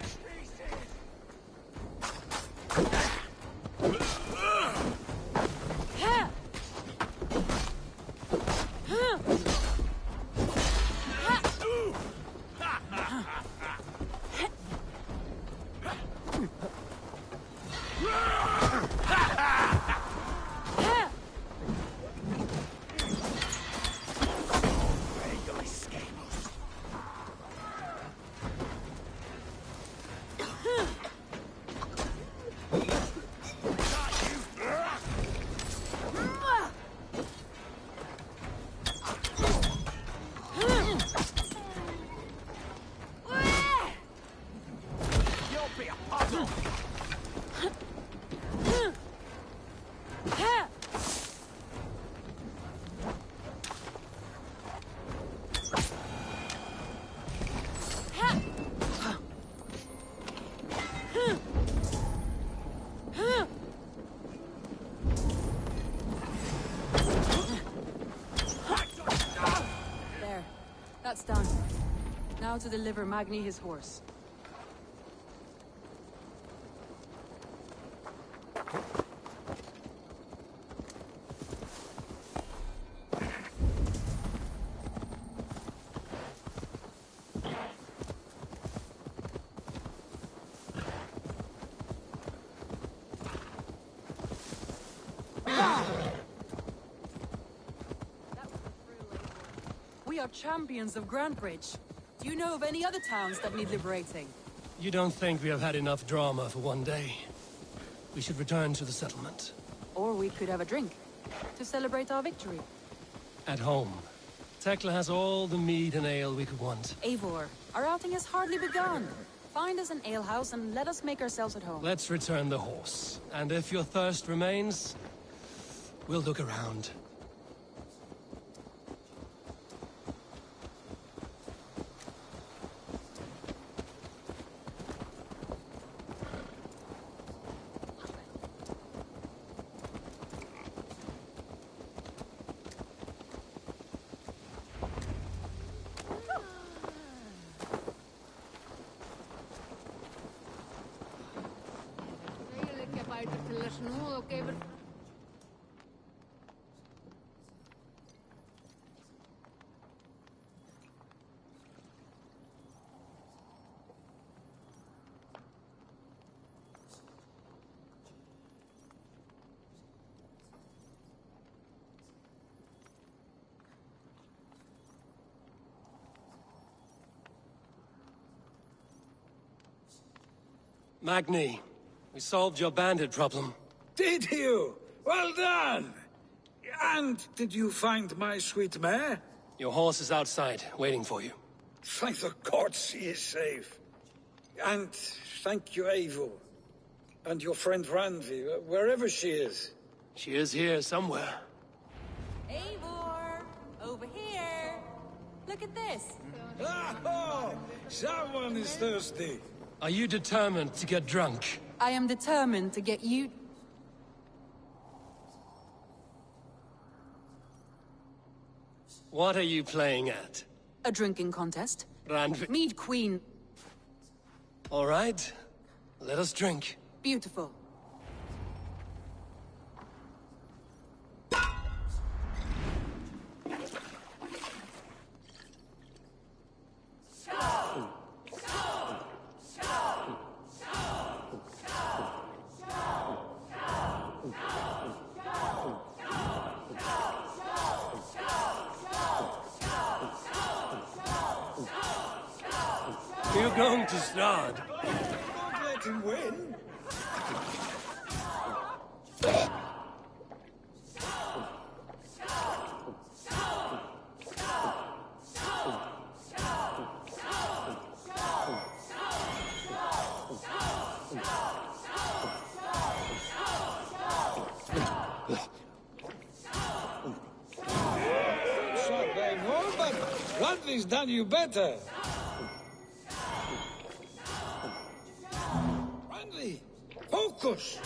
how to deliver Magni his horse. We are champions of Grantbridge. Do you know of any other towns that need liberating? You don't think we have had enough drama for one day? We should return to the settlement. Or we could have a drink, to celebrate our victory. At home. Tekla has all the mead and ale we could want. Eivor, our outing has hardly begun. Find us an alehouse and let us make ourselves at home. Let's return the horse. And if your thirst remains, we'll look around. Magni, we solved your bandit problem. Did you? Well done! And did you find my sweet mare? Your horse is outside, waiting for you. Thank the gods he is safe. And thank you, Eivor. And your friend Randvi, wherever she is. She is here somewhere. Eivor! Over here! Look at this! Oh! Someone is thirsty! Are you determined to get drunk? I am determined to get you... What are you playing at? A drinking contest. Randvi... Mead Queen. All right. Let us drink. Beautiful. You're going to start. Don't let him win. Shot by more, but Randvi's done you better. Focus!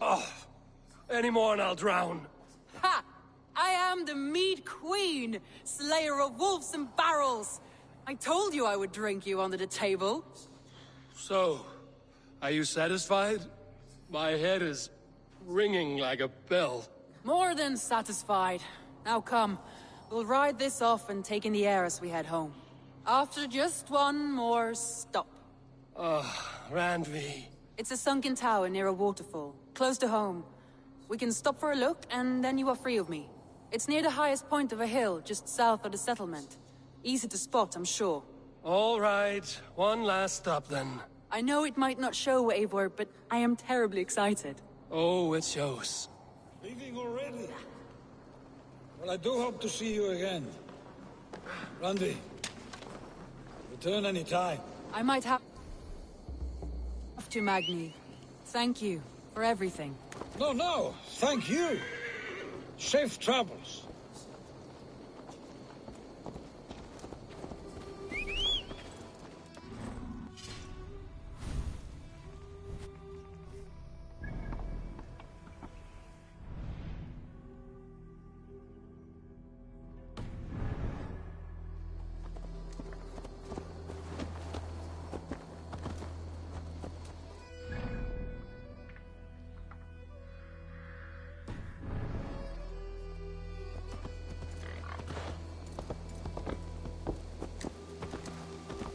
Oh, any more and I'll drown. Ha! I am the Mead Queen, slayer of wolves and barrels. I told you I would drink you under the table. So, are you satisfied? My head is ringing like a bell. More than satisfied. Now come, we'll ride this off and take in the air as we head home. After just one more stop. Randvi. It's a sunken tower near a waterfall, close to home. We can stop for a look, and then you are free of me. It's near the highest point of a hill, just south of the settlement. Easy to spot, I'm sure. All right, one last stop then. I know it might not show, Eivor, but I am terribly excited. Oh, it shows. Leaving already? Well, I do hope to see you again. Randy, return any time. I might have to, Magni. Thank you For everything. No, no, thank you. Safe travels.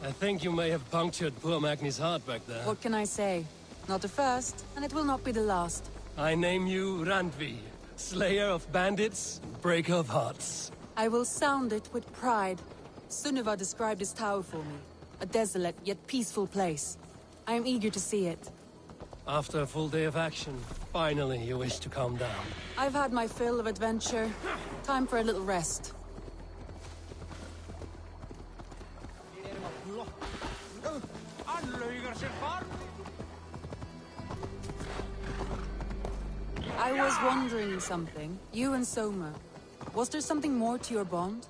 I think you may have punctured poor Magni's heart back there. What can I say? Not the first, and it will not be the last. I name you Randvi, slayer of bandits, breaker of hearts. I will sound it with pride. Sunniva described this tower for me. A desolate yet peaceful place. I am eager to see it. After a full day of action, finally you wish to calm down. I've had my fill of adventure. Time for a little rest. I was wondering something. You and Soma. Was there something more to your bond?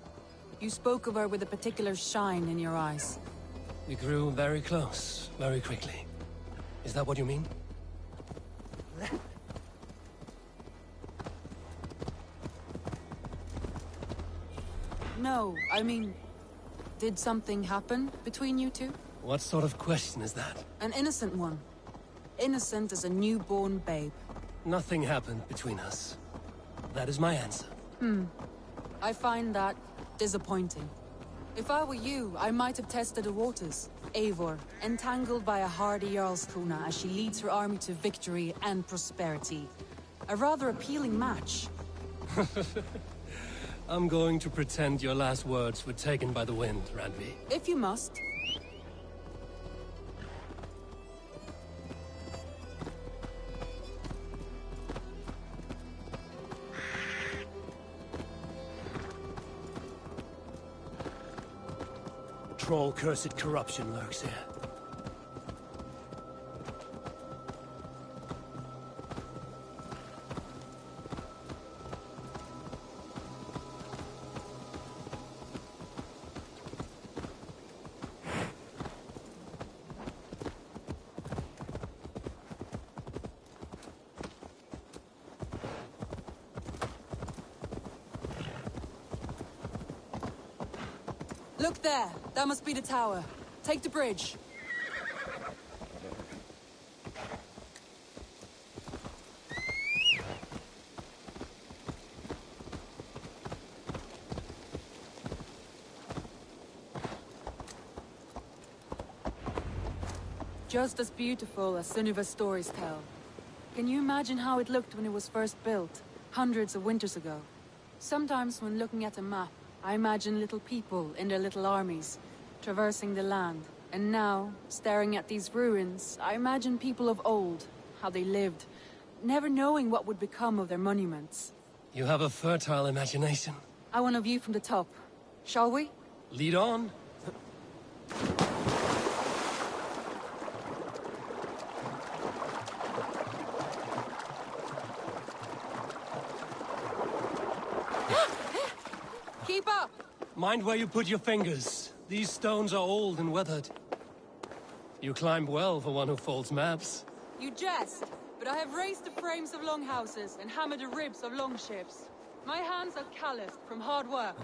You spoke of her with a particular shine in your eyes. We grew very close, very quickly. Is that what you mean? No, I mean... Did something happen between you two? What sort of question is that? An innocent one. Innocent as a newborn babe. Nothing happened between us. That is my answer. I find that disappointing. If I were you, I might have tested the waters. Eivor, entangled by a hardy Jarlskona as she leads her army to victory and prosperity. A rather appealing match. I'm going to pretend your last words were taken by the wind, Randvi. If you must. Troll-cursed corruption lurks here. Look there! That must be the tower. Take the bridge. Just as beautiful as Sunniva's stories tell. Can you imagine how it looked when it was first built, hundreds of winters ago? Sometimes when looking at a map, I imagine little people in their little armies, traversing the land. And now, staring at these ruins, I imagine people of old, how they lived, never knowing what would become of their monuments. You have a fertile imagination. I want a view from the top. Shall we? Lead on. Keep up! Mind where you put your fingers. These stones are old and weathered. You climbed well for one who folds maps. You jest, but I have raised the frames of longhouses and hammered the ribs of longships. My hands are calloused from hard work.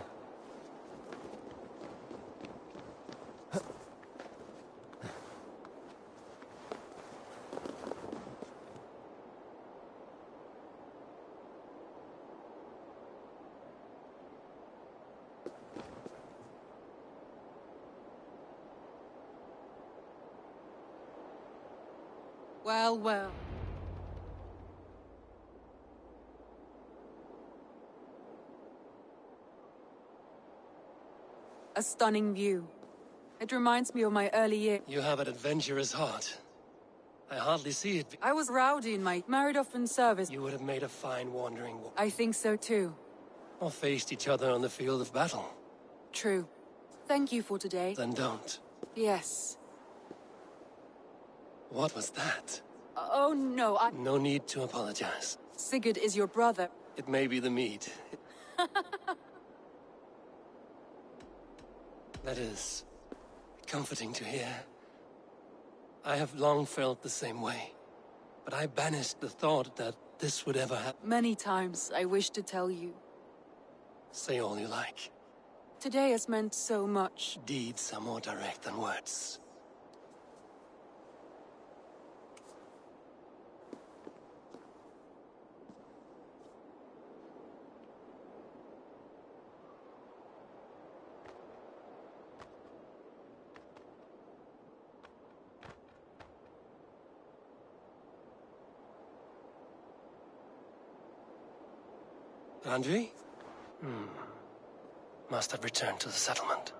Well, well. A stunning view. It reminds me of my early years. You have an adventurous heart. I hardly see it. I was rowdy in my married off in service. You would have made a fine wandering woman. I think so too. Or faced each other on the field of battle. True. Thank you for today. Then don't. Yes. What was that? Oh, no, No need to apologize. Sigurd is your brother. It may be the mead. That is comforting to hear. I have long felt the same way, but I banished the thought that this would ever happen. Many times I wish to tell you. Say all you like. Today has meant so much. Deeds are more direct than words. Andri? Must have returned to the settlement.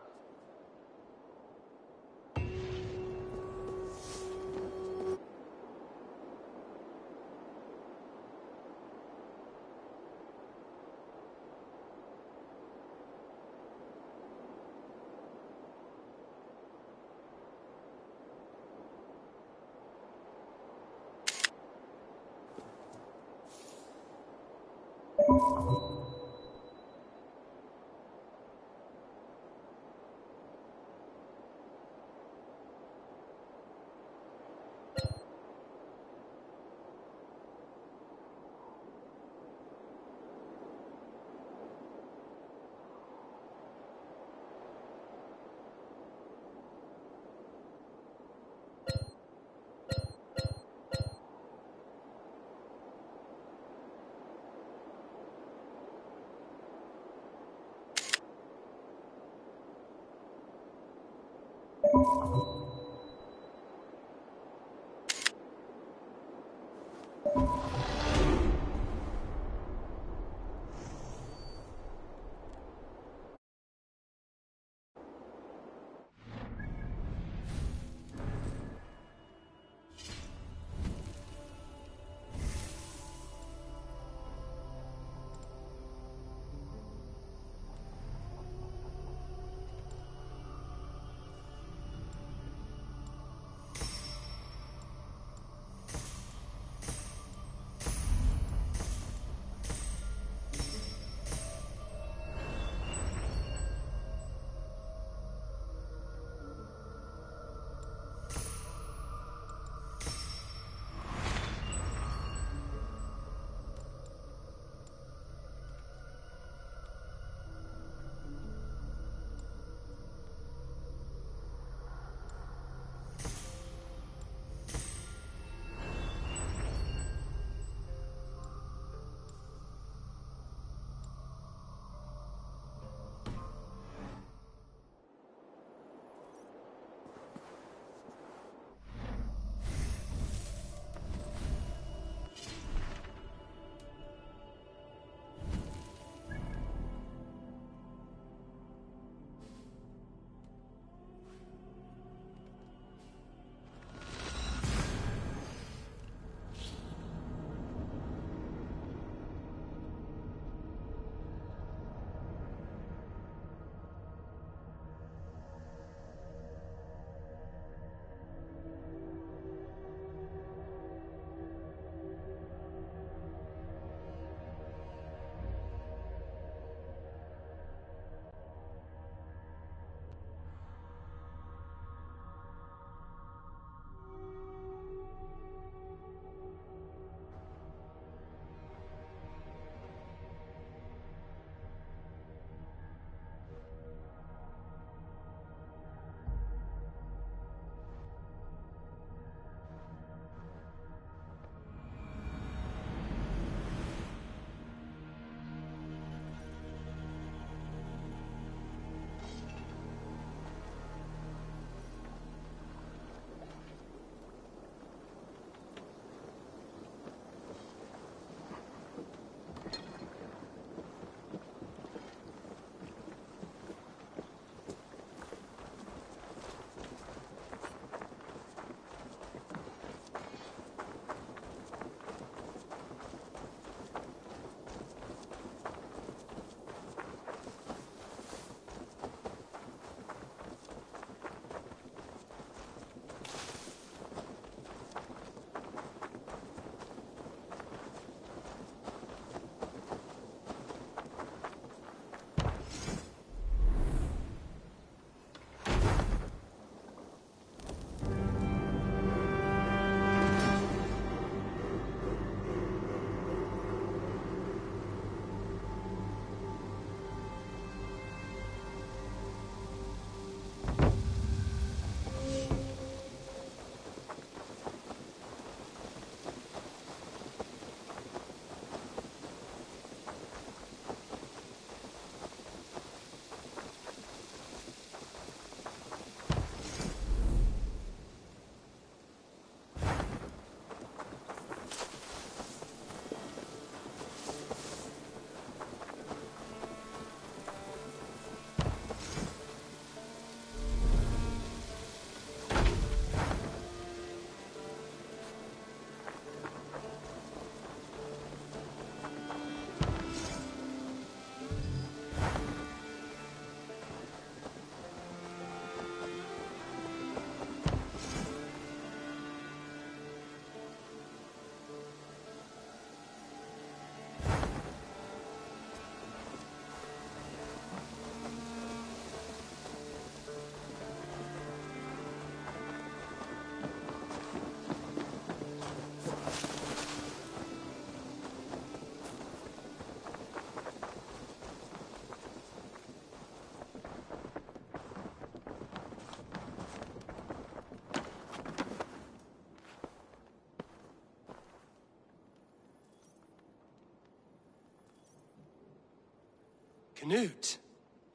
Knut,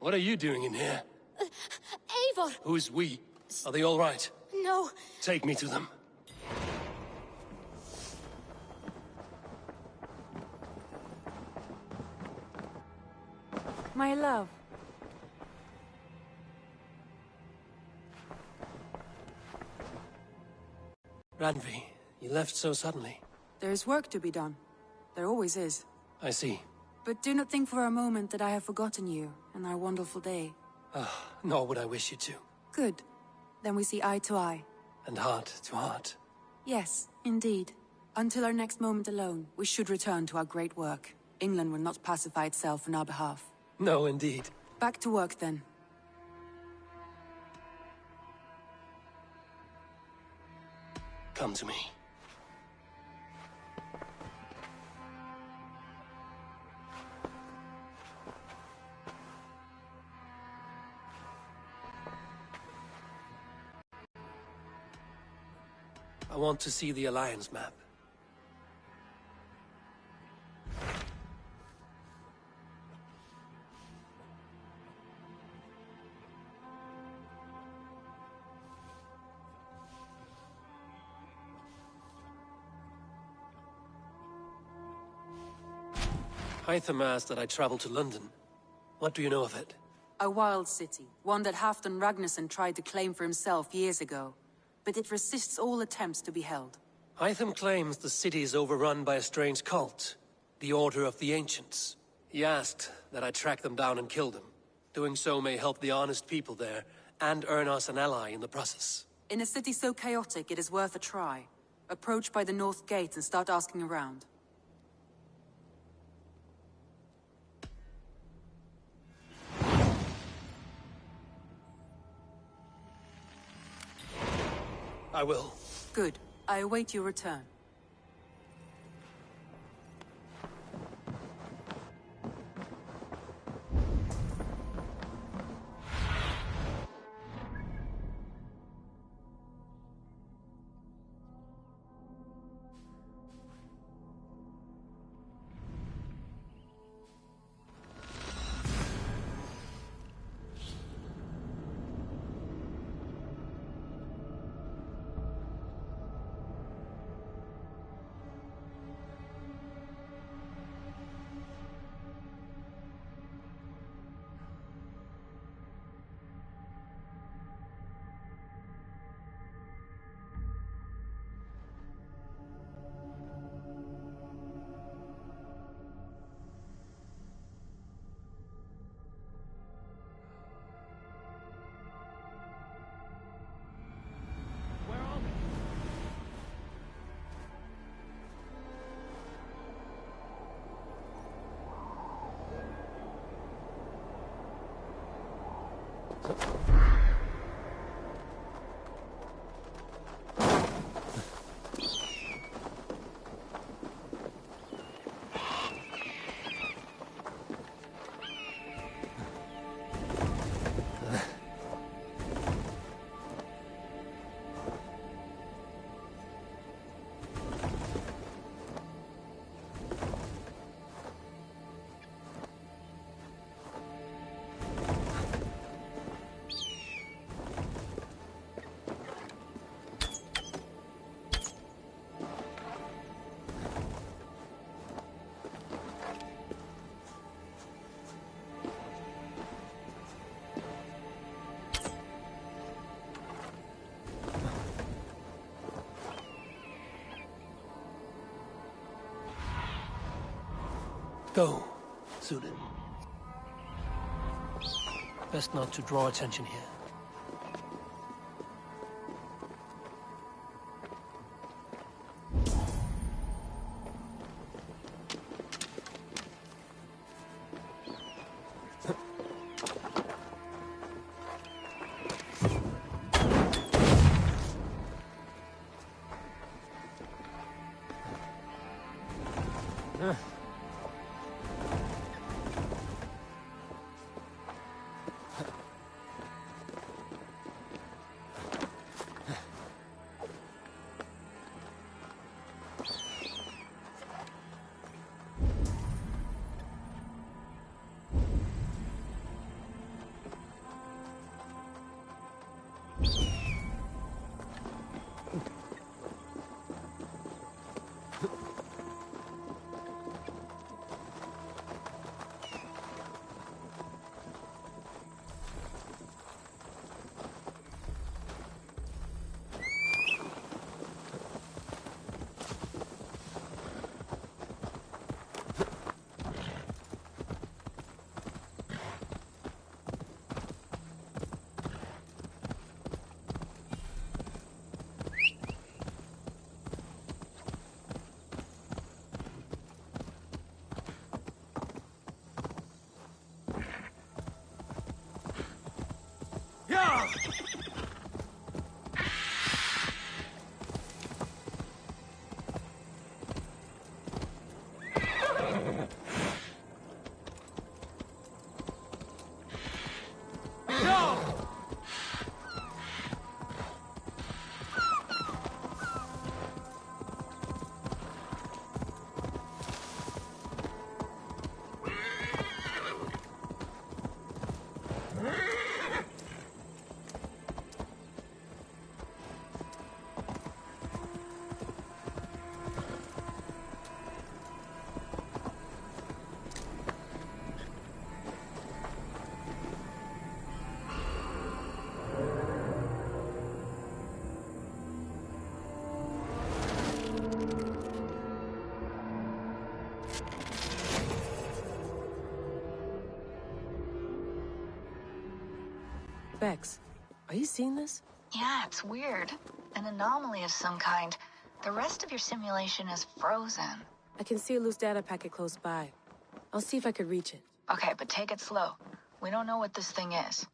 what are you doing in here? Eivor! Who's we? Are they all right? No. Take me to them. My love. Randvi, you left so suddenly. There is work to be done. There always is. I see. But do not think for a moment that I have forgotten you and our wonderful day. Nor would I wish you to. Good. Then we see eye to eye. And heart to heart. Yes, indeed. Until our next moment alone, we should return to our great work. England will not pacify itself on our behalf. No, indeed. Back to work, then. Come to me. I want to see the Alliance map. Hytham asked that I travel to London. What do you know of it? A wild city, one that Halfdan Ragnarsson tried to claim for himself years ago. But it resists all attempts to be held. Hytham claims the city is overrun by a strange cult, the Order of the Ancients. He asked that I track them down and kill them. Doing so may help the honest people there, and earn us an ally in the process. In a city so chaotic, it is worth a try. Approach by the North Gate and start asking around. I will. Good. I await your return. Go, Zulin. Best not to draw attention here. Bex, are you seeing this? Yeah, it's weird. An anomaly of some kind. The rest of your simulation is frozen. I can see a loose data packet close by. I'll see if I could reach it. Okay, but take it slow. We don't know what this thing is.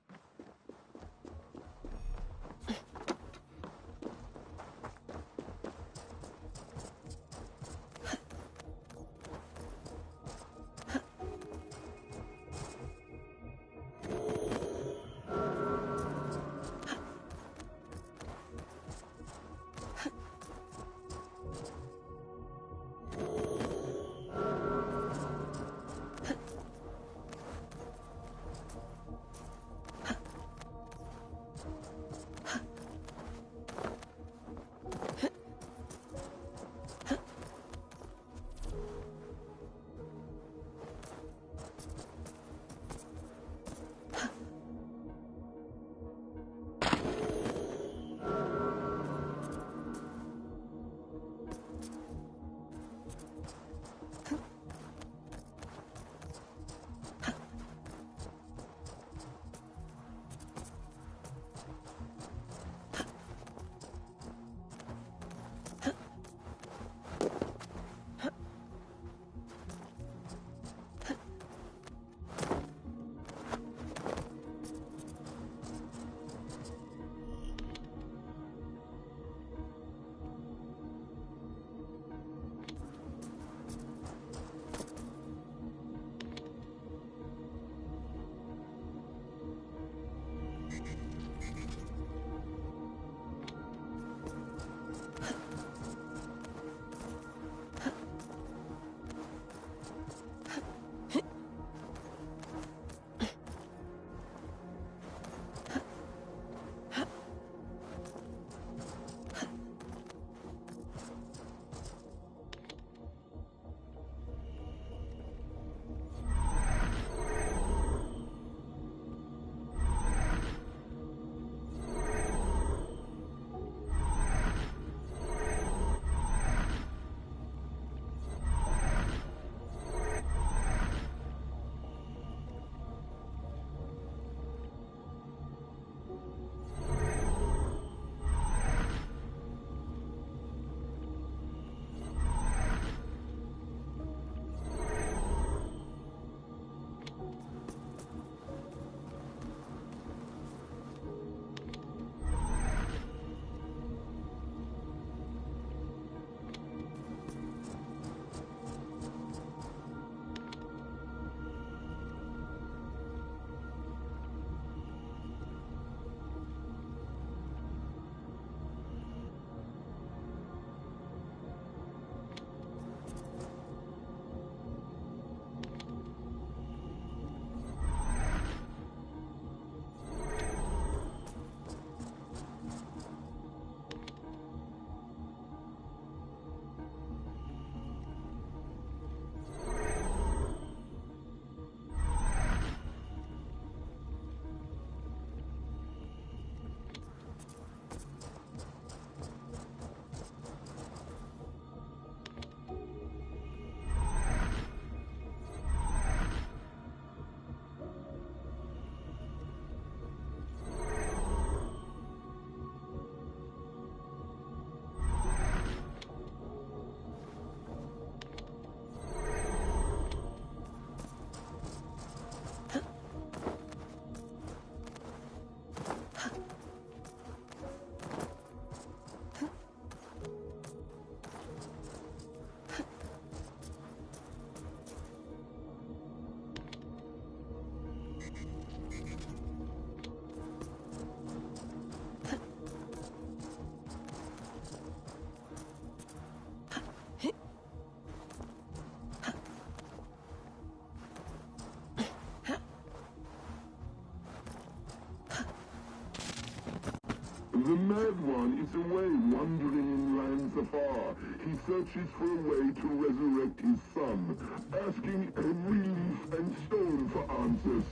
The Mad One is away wandering in lands afar. He searches for a way to resurrect his son, asking every leaf and stone for answers.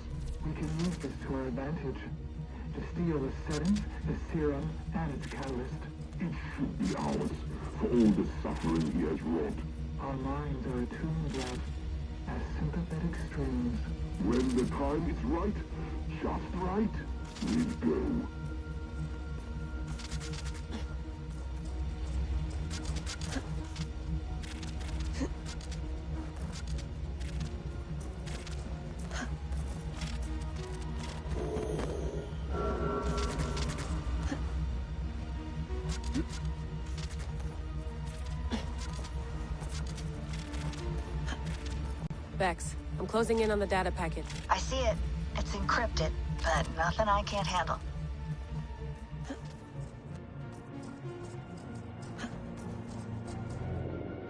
We can use this to our advantage. To steal the settings, the serum, and its catalyst. It should be ours, for all the suffering he has wrought. Our minds are attuned, love, as sympathetic strings. When the time is right, just right, we'll go. Vex, I'm closing in on the data packet. I see it. It's encrypted, but nothing I can't handle.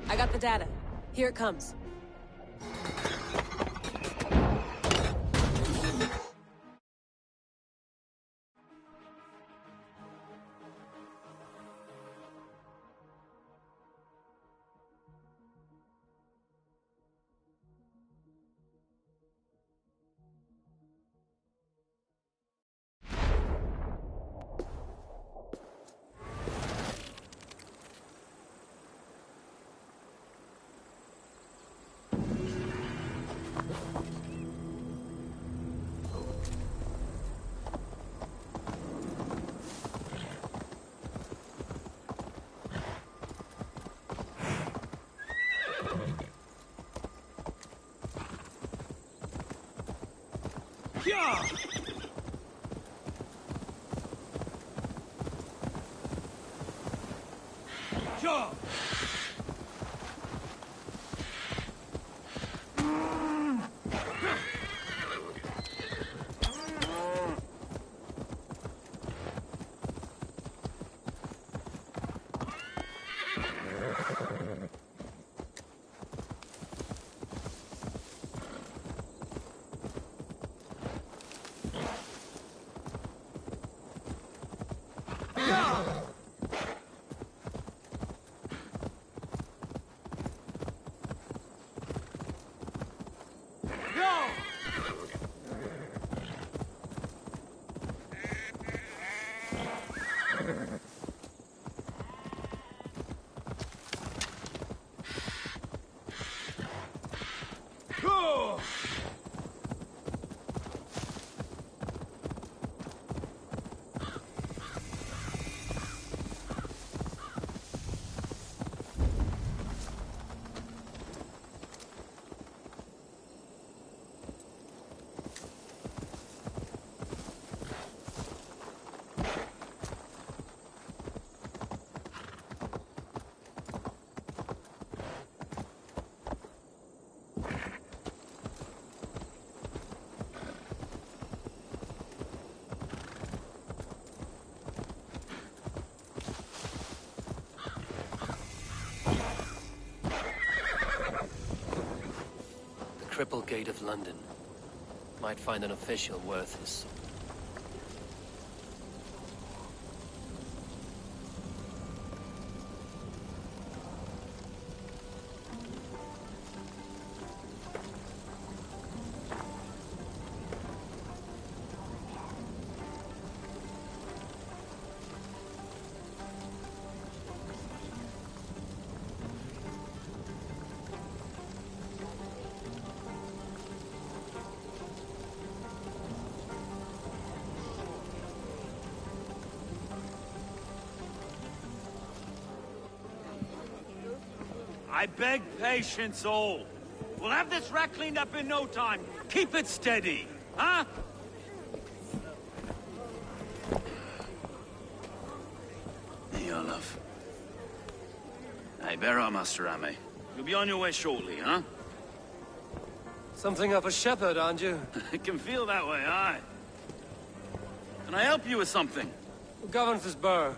I got the data. Here it comes. Yeah! Yeah! Triple Gate of London. Might find an official worth his salt. I beg patience, all. We'll have this wreck cleaned up in no time. Keep it steady, huh? Hey, Olaf. Hey, bear up, Master Ame. You'll be on your way shortly, huh? Something of a shepherd, aren't you? It can feel that way, aye. Can I help you with something? Who governs this burr?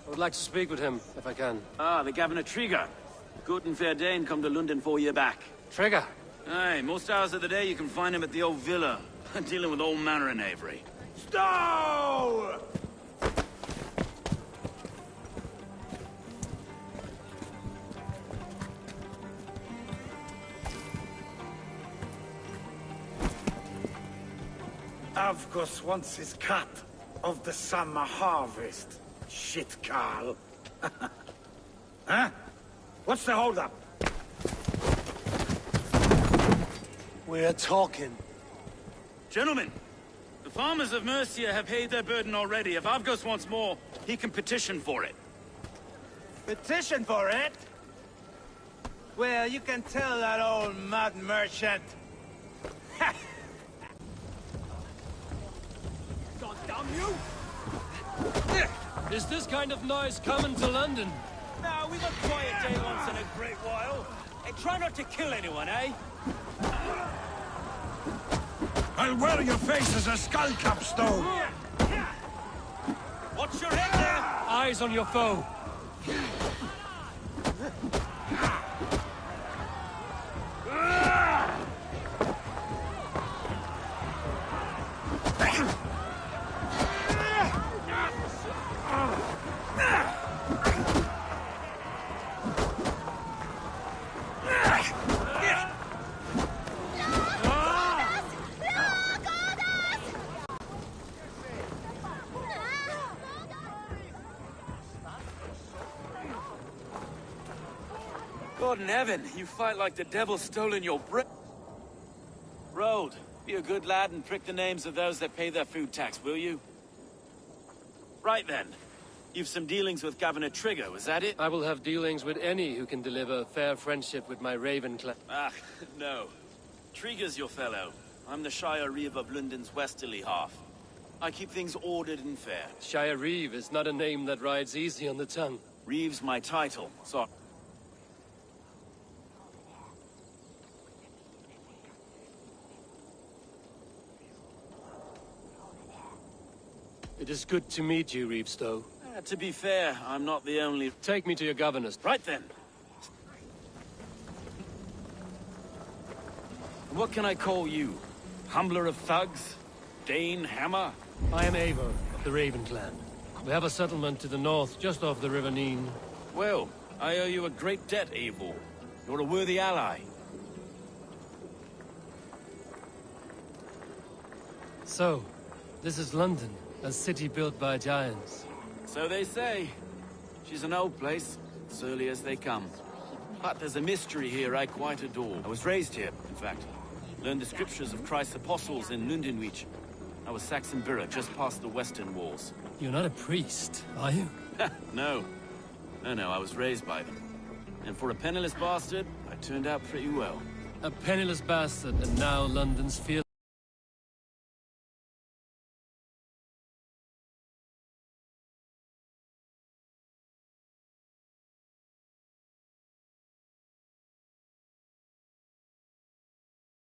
I would like to speak with him, if I can. Ah, the Governor Trigger. Good and fair Dane come to London 4 year back. Trigger? Aye, most hours of the day you can find him at the old villa, dealing with all manner in Avery. Stow! Avgos wants his cut of the summer harvest. Shit, Carl. Huh? What's the holdup? We're talking. Gentlemen, the farmers of Mercia have paid their burden already. If Avgos wants more, he can petition for it. Petition for it? Well, you can tell that old mud merchant. God damn you! Is this kind of noise coming to London? No, we've a quiet day once in a great while. And try not to kill anyone, eh? I'll wear your face as a skull capstone. Watch your head there! Eyes on your foe. God in heaven, you fight like the devil's stolen your breath. Road, be a good lad and prick the names of those that pay their food tax, will you? Right then. You've some dealings with Governor Trigger, was that it? I will have dealings with any who can deliver fair friendship with my Raven clan. Ah, no. Trigger's your fellow. I'm the Shire Reeve of London's westerly half. I keep things ordered and fair. Shire Reeve is not a name that rides easy on the tongue. Reeve's my title, so... It is good to meet you, Reevestow. To be fair, I'm not the only... Take me to your governor's. Right then. What can I call you? Humbler of thugs? Dane Hammer? I am Eivor of the Raven clan. We have a settlement to the north, just off the River Neen. Well, I owe you a great debt, Eivor. You're a worthy ally. So, this is London, a city built by giants. So they say. She's an old place, surly as they come. But there's a mystery here I quite adore. I was raised here, in fact. Learned the scriptures of Christ's apostles in Lundenwich. I was Saxon Borough, just past the western walls. You're not a priest, are you? No. No, I was raised by them. And for a penniless bastard, I turned out pretty well. A penniless bastard, and now London's fear.